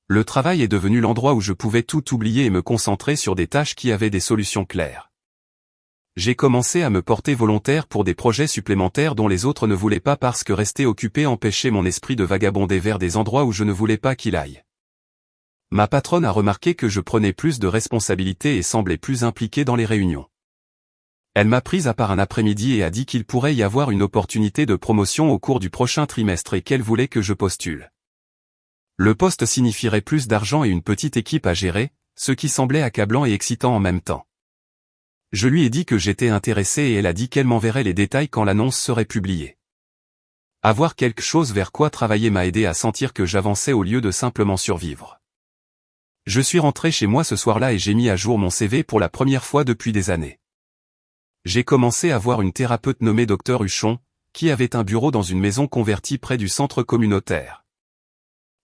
Le travail est devenu l'endroit où je pouvais tout oublier et me concentrer sur des tâches qui avaient des solutions claires. J'ai commencé à me porter volontaire pour des projets supplémentaires dont les autres ne voulaient pas parce que rester occupé empêchait mon esprit de vagabonder vers des endroits où je ne voulais pas qu'il aille. Ma patronne a remarqué que je prenais plus de responsabilités et semblais plus impliqué dans les réunions. Elle m'a prise à part un après-midi et a dit qu'il pourrait y avoir une opportunité de promotion au cours du prochain trimestre et qu'elle voulait que je postule. Le poste signifierait plus d'argent et une petite équipe à gérer, ce qui semblait accablant et excitant en même temps. Je lui ai dit que j'étais intéressé et elle a dit qu'elle m'enverrait les détails quand l'annonce serait publiée. Avoir quelque chose vers quoi travailler m'a aidé à sentir que j'avançais au lieu de simplement survivre. Je suis rentré chez moi ce soir-là et j'ai mis à jour mon CV pour la première fois depuis des années. J'ai commencé à voir une thérapeute nommée Dr Huchon, qui avait un bureau dans une maison convertie près du centre communautaire.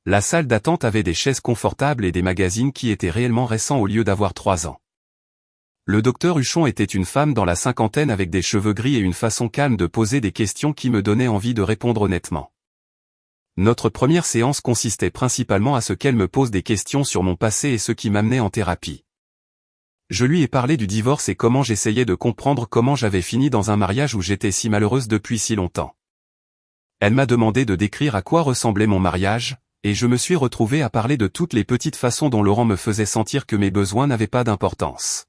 La salle d'attente avait des chaises confortables et des magazines qui étaient réellement récents au lieu d'avoir 3 ans. Le docteur Huchon était une femme dans la cinquantaine avec des cheveux gris et une façon calme de poser des questions qui me donnaient envie de répondre honnêtement. Notre première séance consistait principalement à ce qu'elle me pose des questions sur mon passé et ce qui m'amenait en thérapie. Je lui ai parlé du divorce et comment j'essayais de comprendre comment j'avais fini dans un mariage où j'étais si malheureuse depuis si longtemps. Elle m'a demandé de décrire à quoi ressemblait mon mariage, et je me suis retrouvé à parler de toutes les petites façons dont Laurent me faisait sentir que mes besoins n'avaient pas d'importance.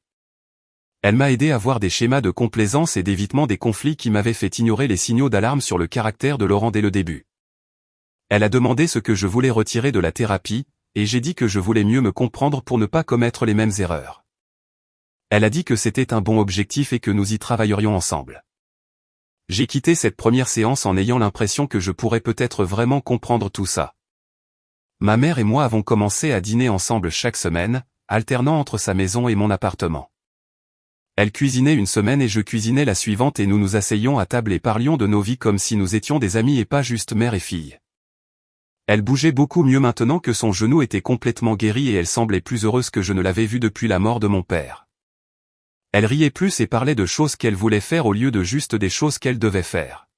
Elle m'a aidé à voir des schémas de complaisance et d'évitement des conflits qui m'avaient fait ignorer les signaux d'alarme sur le caractère de Laurent dès le début. Elle a demandé ce que je voulais retirer de la thérapie, et j'ai dit que je voulais mieux me comprendre pour ne pas commettre les mêmes erreurs. Elle a dit que c'était un bon objectif et que nous y travaillerions ensemble. J'ai quitté cette première séance en ayant l'impression que je pourrais peut-être vraiment comprendre tout ça. Ma mère et moi avons commencé à dîner ensemble chaque semaine, alternant entre sa maison et mon appartement. Elle cuisinait une semaine et je cuisinais la suivante et nous nous asseyions à table et parlions de nos vies comme si nous étions des amis et pas juste mère et fille. Elle bougeait beaucoup mieux maintenant que son genou était complètement guéri et elle semblait plus heureuse que je ne l'avais vue depuis la mort de mon père. Elle riait plus et parlait de choses qu'elle voulait faire au lieu de juste des choses qu'elle devait faire.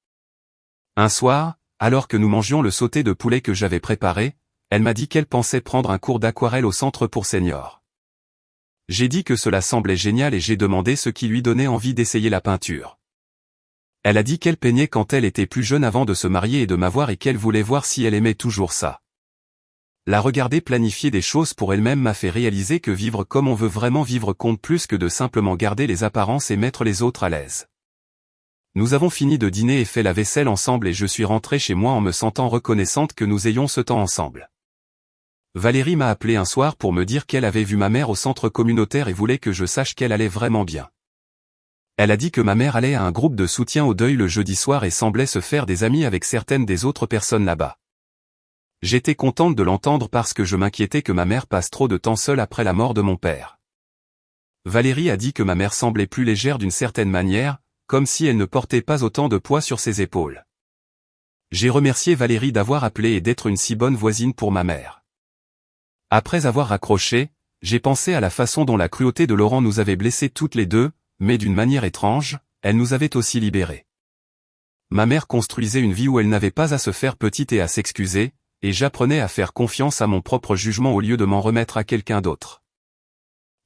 Un soir, alors que nous mangions le sauté de poulet que j'avais préparé, elle m'a dit qu'elle pensait prendre un cours d'aquarelle au centre pour seniors. J'ai dit que cela semblait génial et j'ai demandé ce qui lui donnait envie d'essayer la peinture. Elle a dit qu'elle peignait quand elle était plus jeune avant de se marier et de m'avoir et qu'elle voulait voir si elle aimait toujours ça. La regarder planifier des choses pour elle-même m'a fait réaliser que vivre comme on veut vraiment vivre compte plus que de simplement garder les apparences et mettre les autres à l'aise. Nous avons fini de dîner et fait la vaisselle ensemble et je suis rentré chez moi en me sentant reconnaissante que nous ayons ce temps ensemble. Valérie m'a appelé un soir pour me dire qu'elle avait vu ma mère au centre communautaire et voulait que je sache qu'elle allait vraiment bien. Elle a dit que ma mère allait à un groupe de soutien au deuil le jeudi soir et semblait se faire des amis avec certaines des autres personnes là-bas. J'étais contente de l'entendre parce que je m'inquiétais que ma mère passe trop de temps seule après la mort de mon père. Valérie a dit que ma mère semblait plus légère d'une certaine manière, comme si elle ne portait pas autant de poids sur ses épaules. J'ai remercié Valérie d'avoir appelé et d'être une si bonne voisine pour ma mère. Après avoir raccroché, j'ai pensé à la façon dont la cruauté de Laurent nous avait blessés toutes les deux, mais d'une manière étrange, elle nous avait aussi libérés. Ma mère construisait une vie où elle n'avait pas à se faire petite et à s'excuser, et j'apprenais à faire confiance à mon propre jugement au lieu de m'en remettre à quelqu'un d'autre.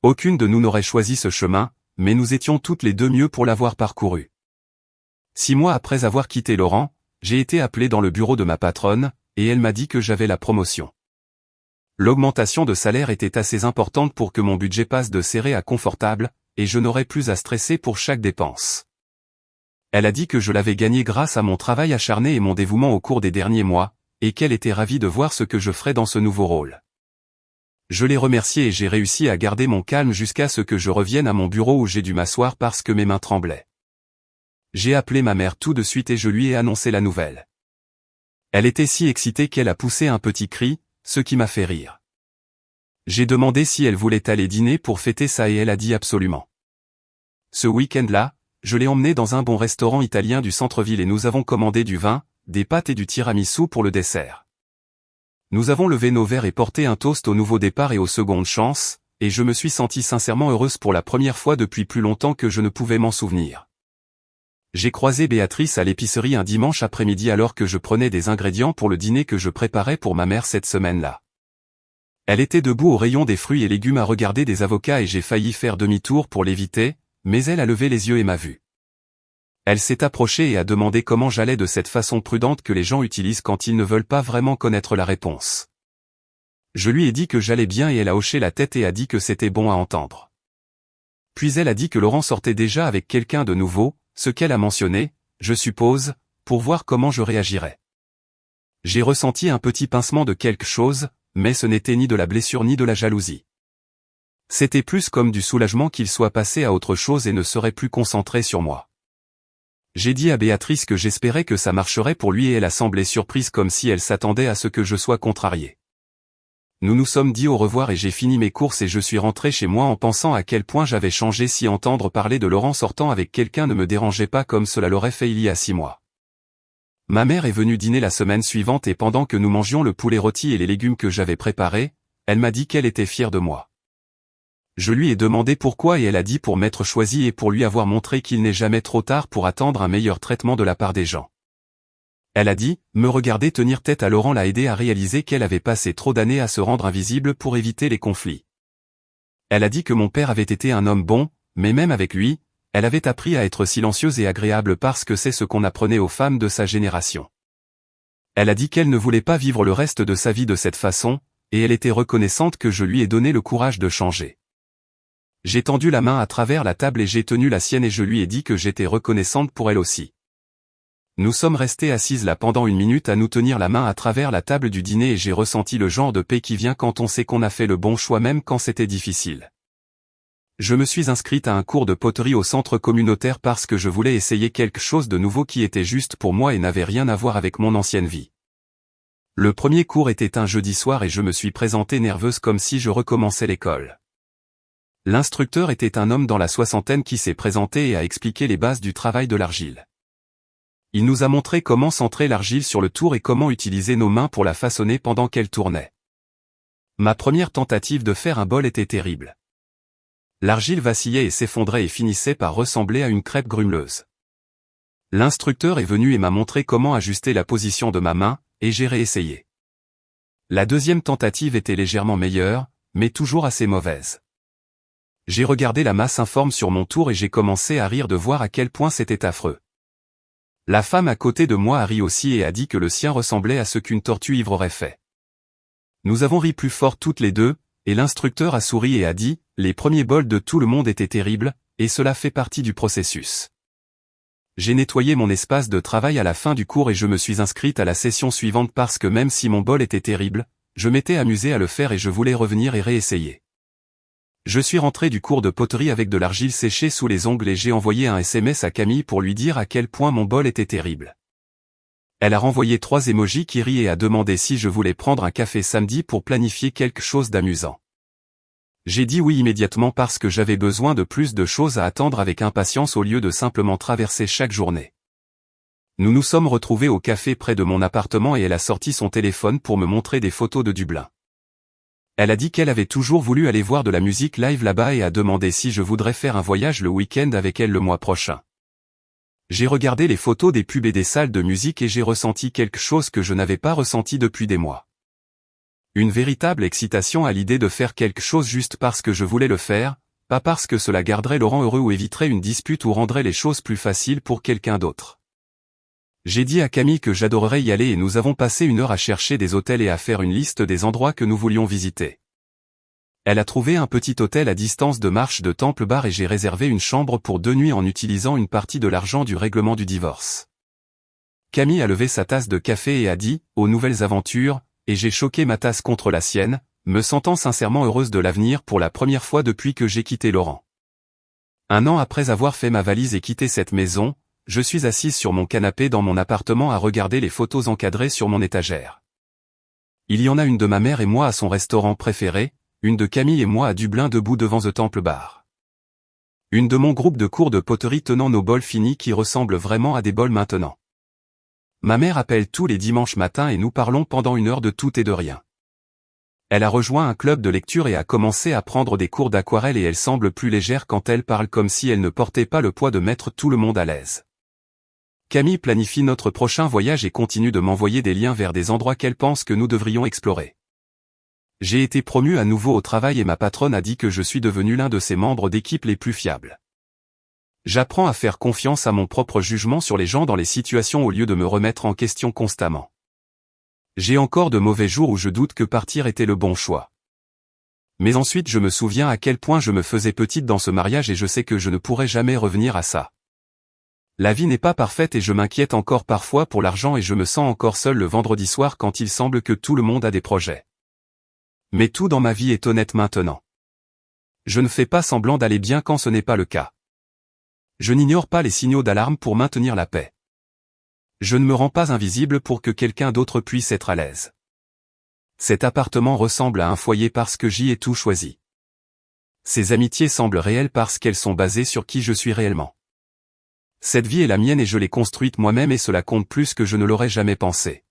Aucune de nous n'aurait choisi ce chemin, mais nous étions toutes les deux mieux pour l'avoir parcouru. 6 mois après avoir quitté Laurent, j'ai été appelé dans le bureau de ma patronne, et elle m'a dit que j'avais la promotion. L'augmentation de salaire était assez importante pour que mon budget passe de serré à confortable, et je n'aurais plus à stresser pour chaque dépense. Elle a dit que je l'avais gagné grâce à mon travail acharné et mon dévouement au cours des derniers mois, et qu'elle était ravie de voir ce que je ferais dans ce nouveau rôle. Je l'ai remerciée et j'ai réussi à garder mon calme jusqu'à ce que je revienne à mon bureau où j'ai dû m'asseoir parce que mes mains tremblaient. J'ai appelé ma mère tout de suite et je lui ai annoncé la nouvelle. Elle était si excitée qu'elle a poussé un petit cri, ce qui m'a fait rire. J'ai demandé si elle voulait aller dîner pour fêter ça et elle a dit absolument. Ce week-end-là, je l'ai emmenée dans un bon restaurant italien du centre-ville et nous avons commandé du vin, des pâtes et du tiramisu pour le dessert. Nous avons levé nos verres et porté un toast au nouveau départ et aux secondes chances, et je me suis sentie sincèrement heureuse pour la première fois depuis plus longtemps que je ne pouvais m'en souvenir. J'ai croisé Béatrice à l'épicerie un dimanche après-midi alors que je prenais des ingrédients pour le dîner que je préparais pour ma mère cette semaine-là. Elle était debout au rayon des fruits et légumes à regarder des avocats et j'ai failli faire demi-tour pour l'éviter, mais elle a levé les yeux et m'a vu. Elle s'est approchée et a demandé comment j'allais de cette façon prudente que les gens utilisent quand ils ne veulent pas vraiment connaître la réponse. Je lui ai dit que j'allais bien et elle a hoché la tête et a dit que c'était bon à entendre. Puis elle a dit que Laurent sortait déjà avec quelqu'un de nouveau, ce qu'elle a mentionné, je suppose, pour voir comment je réagirais. J'ai ressenti un petit pincement de quelque chose, mais ce n'était ni de la blessure ni de la jalousie. C'était plus comme du soulagement qu'il soit passé à autre chose et ne serait plus concentré sur moi. J'ai dit à Béatrice que j'espérais que ça marcherait pour lui et elle a semblé surprise comme si elle s'attendait à ce que je sois contrarié. Nous nous sommes dit au revoir et j'ai fini mes courses et je suis rentré chez moi en pensant à quel point j'avais changé si entendre parler de Laurent sortant avec quelqu'un ne me dérangeait pas comme cela l'aurait fait il y a 6 mois. Ma mère est venue dîner la semaine suivante et pendant que nous mangions le poulet rôti et les légumes que j'avais préparés, elle m'a dit qu'elle était fière de moi. Je lui ai demandé pourquoi et elle a dit pour m'être choisi et pour lui avoir montré qu'il n'est jamais trop tard pour attendre un meilleur traitement de la part des gens. Elle a dit, me regarder tenir tête à Laurent l'a aidé à réaliser qu'elle avait passé trop d'années à se rendre invisible pour éviter les conflits. Elle a dit que mon père avait été un homme bon, mais même avec lui, elle avait appris à être silencieuse et agréable parce que c'est ce qu'on apprenait aux femmes de sa génération. Elle a dit qu'elle ne voulait pas vivre le reste de sa vie de cette façon, et elle était reconnaissante que je lui ai donné le courage de changer. J'ai tendu la main à travers la table et j'ai tenu la sienne et je lui ai dit que j'étais reconnaissante pour elle aussi. Nous sommes restés assises là pendant 1 minute à nous tenir la main à travers la table du dîner et j'ai ressenti le genre de paix qui vient quand on sait qu'on a fait le bon choix même quand c'était difficile. Je me suis inscrite à un cours de poterie au centre communautaire parce que je voulais essayer quelque chose de nouveau qui était juste pour moi et n'avait rien à voir avec mon ancienne vie. Le premier cours était un jeudi soir et je me suis présentée nerveuse comme si je recommençais l'école. L'instructeur était un homme dans la soixantaine qui s'est présenté et a expliqué les bases du travail de l'argile. Il nous a montré comment centrer l'argile sur le tour et comment utiliser nos mains pour la façonner pendant qu'elle tournait. Ma première tentative de faire un bol était terrible. L'argile vacillait et s'effondrait et finissait par ressembler à une crêpe grumeleuse. L'instructeur est venu et m'a montré comment ajuster la position de ma main, et j'ai réessayé. La deuxième tentative était légèrement meilleure, mais toujours assez mauvaise. J'ai regardé la masse informe sur mon tour et j'ai commencé à rire de voir à quel point c'était affreux. La femme à côté de moi a ri aussi et a dit que le sien ressemblait à ce qu'une tortue ivre aurait fait. Nous avons ri plus fort toutes les deux, et l'instructeur a souri et a dit, les premiers bols de tout le monde étaient terribles, et cela fait partie du processus. J'ai nettoyé mon espace de travail à la fin du cours et je me suis inscrite à la session suivante parce que même si mon bol était terrible, je m'étais amusé à le faire et je voulais revenir et réessayer. Je suis rentré du cours de poterie avec de l'argile séchée sous les ongles et j'ai envoyé un SMS à Camille pour lui dire à quel point mon bol était terrible. Elle a renvoyé 3 émojis qui rient et a demandé si je voulais prendre un café samedi pour planifier quelque chose d'amusant. J'ai dit oui immédiatement parce que j'avais besoin de plus de choses à attendre avec impatience au lieu de simplement traverser chaque journée. Nous nous sommes retrouvés au café près de mon appartement et elle a sorti son téléphone pour me montrer des photos de Dublin. Elle a dit qu'elle avait toujours voulu aller voir de la musique live là-bas et a demandé si je voudrais faire un voyage le week-end avec elle le mois prochain. J'ai regardé les photos des pubs et des salles de musique et j'ai ressenti quelque chose que je n'avais pas ressenti depuis des mois. Une véritable excitation à l'idée de faire quelque chose juste parce que je voulais le faire, pas parce que cela garderait Laurent heureux ou éviterait une dispute ou rendrait les choses plus faciles pour quelqu'un d'autre. J'ai dit à Camille que j'adorerais y aller et nous avons passé 1 heure à chercher des hôtels et à faire une liste des endroits que nous voulions visiter. Elle a trouvé un petit hôtel à distance de marche de Temple Bar et j'ai réservé une chambre pour 2 nuits en utilisant une partie de l'argent du règlement du divorce. Camille a levé sa tasse de café et a dit « Aux nouvelles aventures », et j'ai choqué ma tasse contre la sienne, me sentant sincèrement heureuse de l'avenir pour la première fois depuis que j'ai quitté Laurent. 1 an après avoir fait ma valise et quitté cette maison, je suis assise sur mon canapé dans mon appartement à regarder les photos encadrées sur mon étagère. Il y en a une de ma mère et moi à son restaurant préféré, une de Camille et moi à Dublin debout devant The Temple Bar. Une de mon groupe de cours de poterie tenant nos bols finis qui ressemblent vraiment à des bols maintenant. Ma mère appelle tous les dimanches matins et nous parlons pendant 1 heure de tout et de rien. Elle a rejoint un club de lecture et a commencé à prendre des cours d'aquarelle et elle semble plus légère quand elle parle comme si elle ne portait pas le poids de mettre tout le monde à l'aise. Camille planifie notre prochain voyage et continue de m'envoyer des liens vers des endroits qu'elle pense que nous devrions explorer. J'ai été promu à nouveau au travail et ma patronne a dit que je suis devenu l'un de ses membres d'équipe les plus fiables. J'apprends à faire confiance à mon propre jugement sur les gens dans les situations au lieu de me remettre en question constamment. J'ai encore de mauvais jours où je doute que partir était le bon choix. Mais ensuite je me souviens à quel point je me faisais petite dans ce mariage et je sais que je ne pourrai jamais revenir à ça. La vie n'est pas parfaite et je m'inquiète encore parfois pour l'argent et je me sens encore seul le vendredi soir quand il semble que tout le monde a des projets. Mais tout dans ma vie est honnête maintenant. Je ne fais pas semblant d'aller bien quand ce n'est pas le cas. Je n'ignore pas les signaux d'alarme pour maintenir la paix. Je ne me rends pas invisible pour que quelqu'un d'autre puisse être à l'aise. Cet appartement ressemble à un foyer parce que j'y ai tout choisi. Ces amitiés semblent réelles parce qu'elles sont basées sur qui je suis réellement. Cette vie est la mienne et je l'ai construite moi-même et cela compte plus que je ne l'aurais jamais pensé.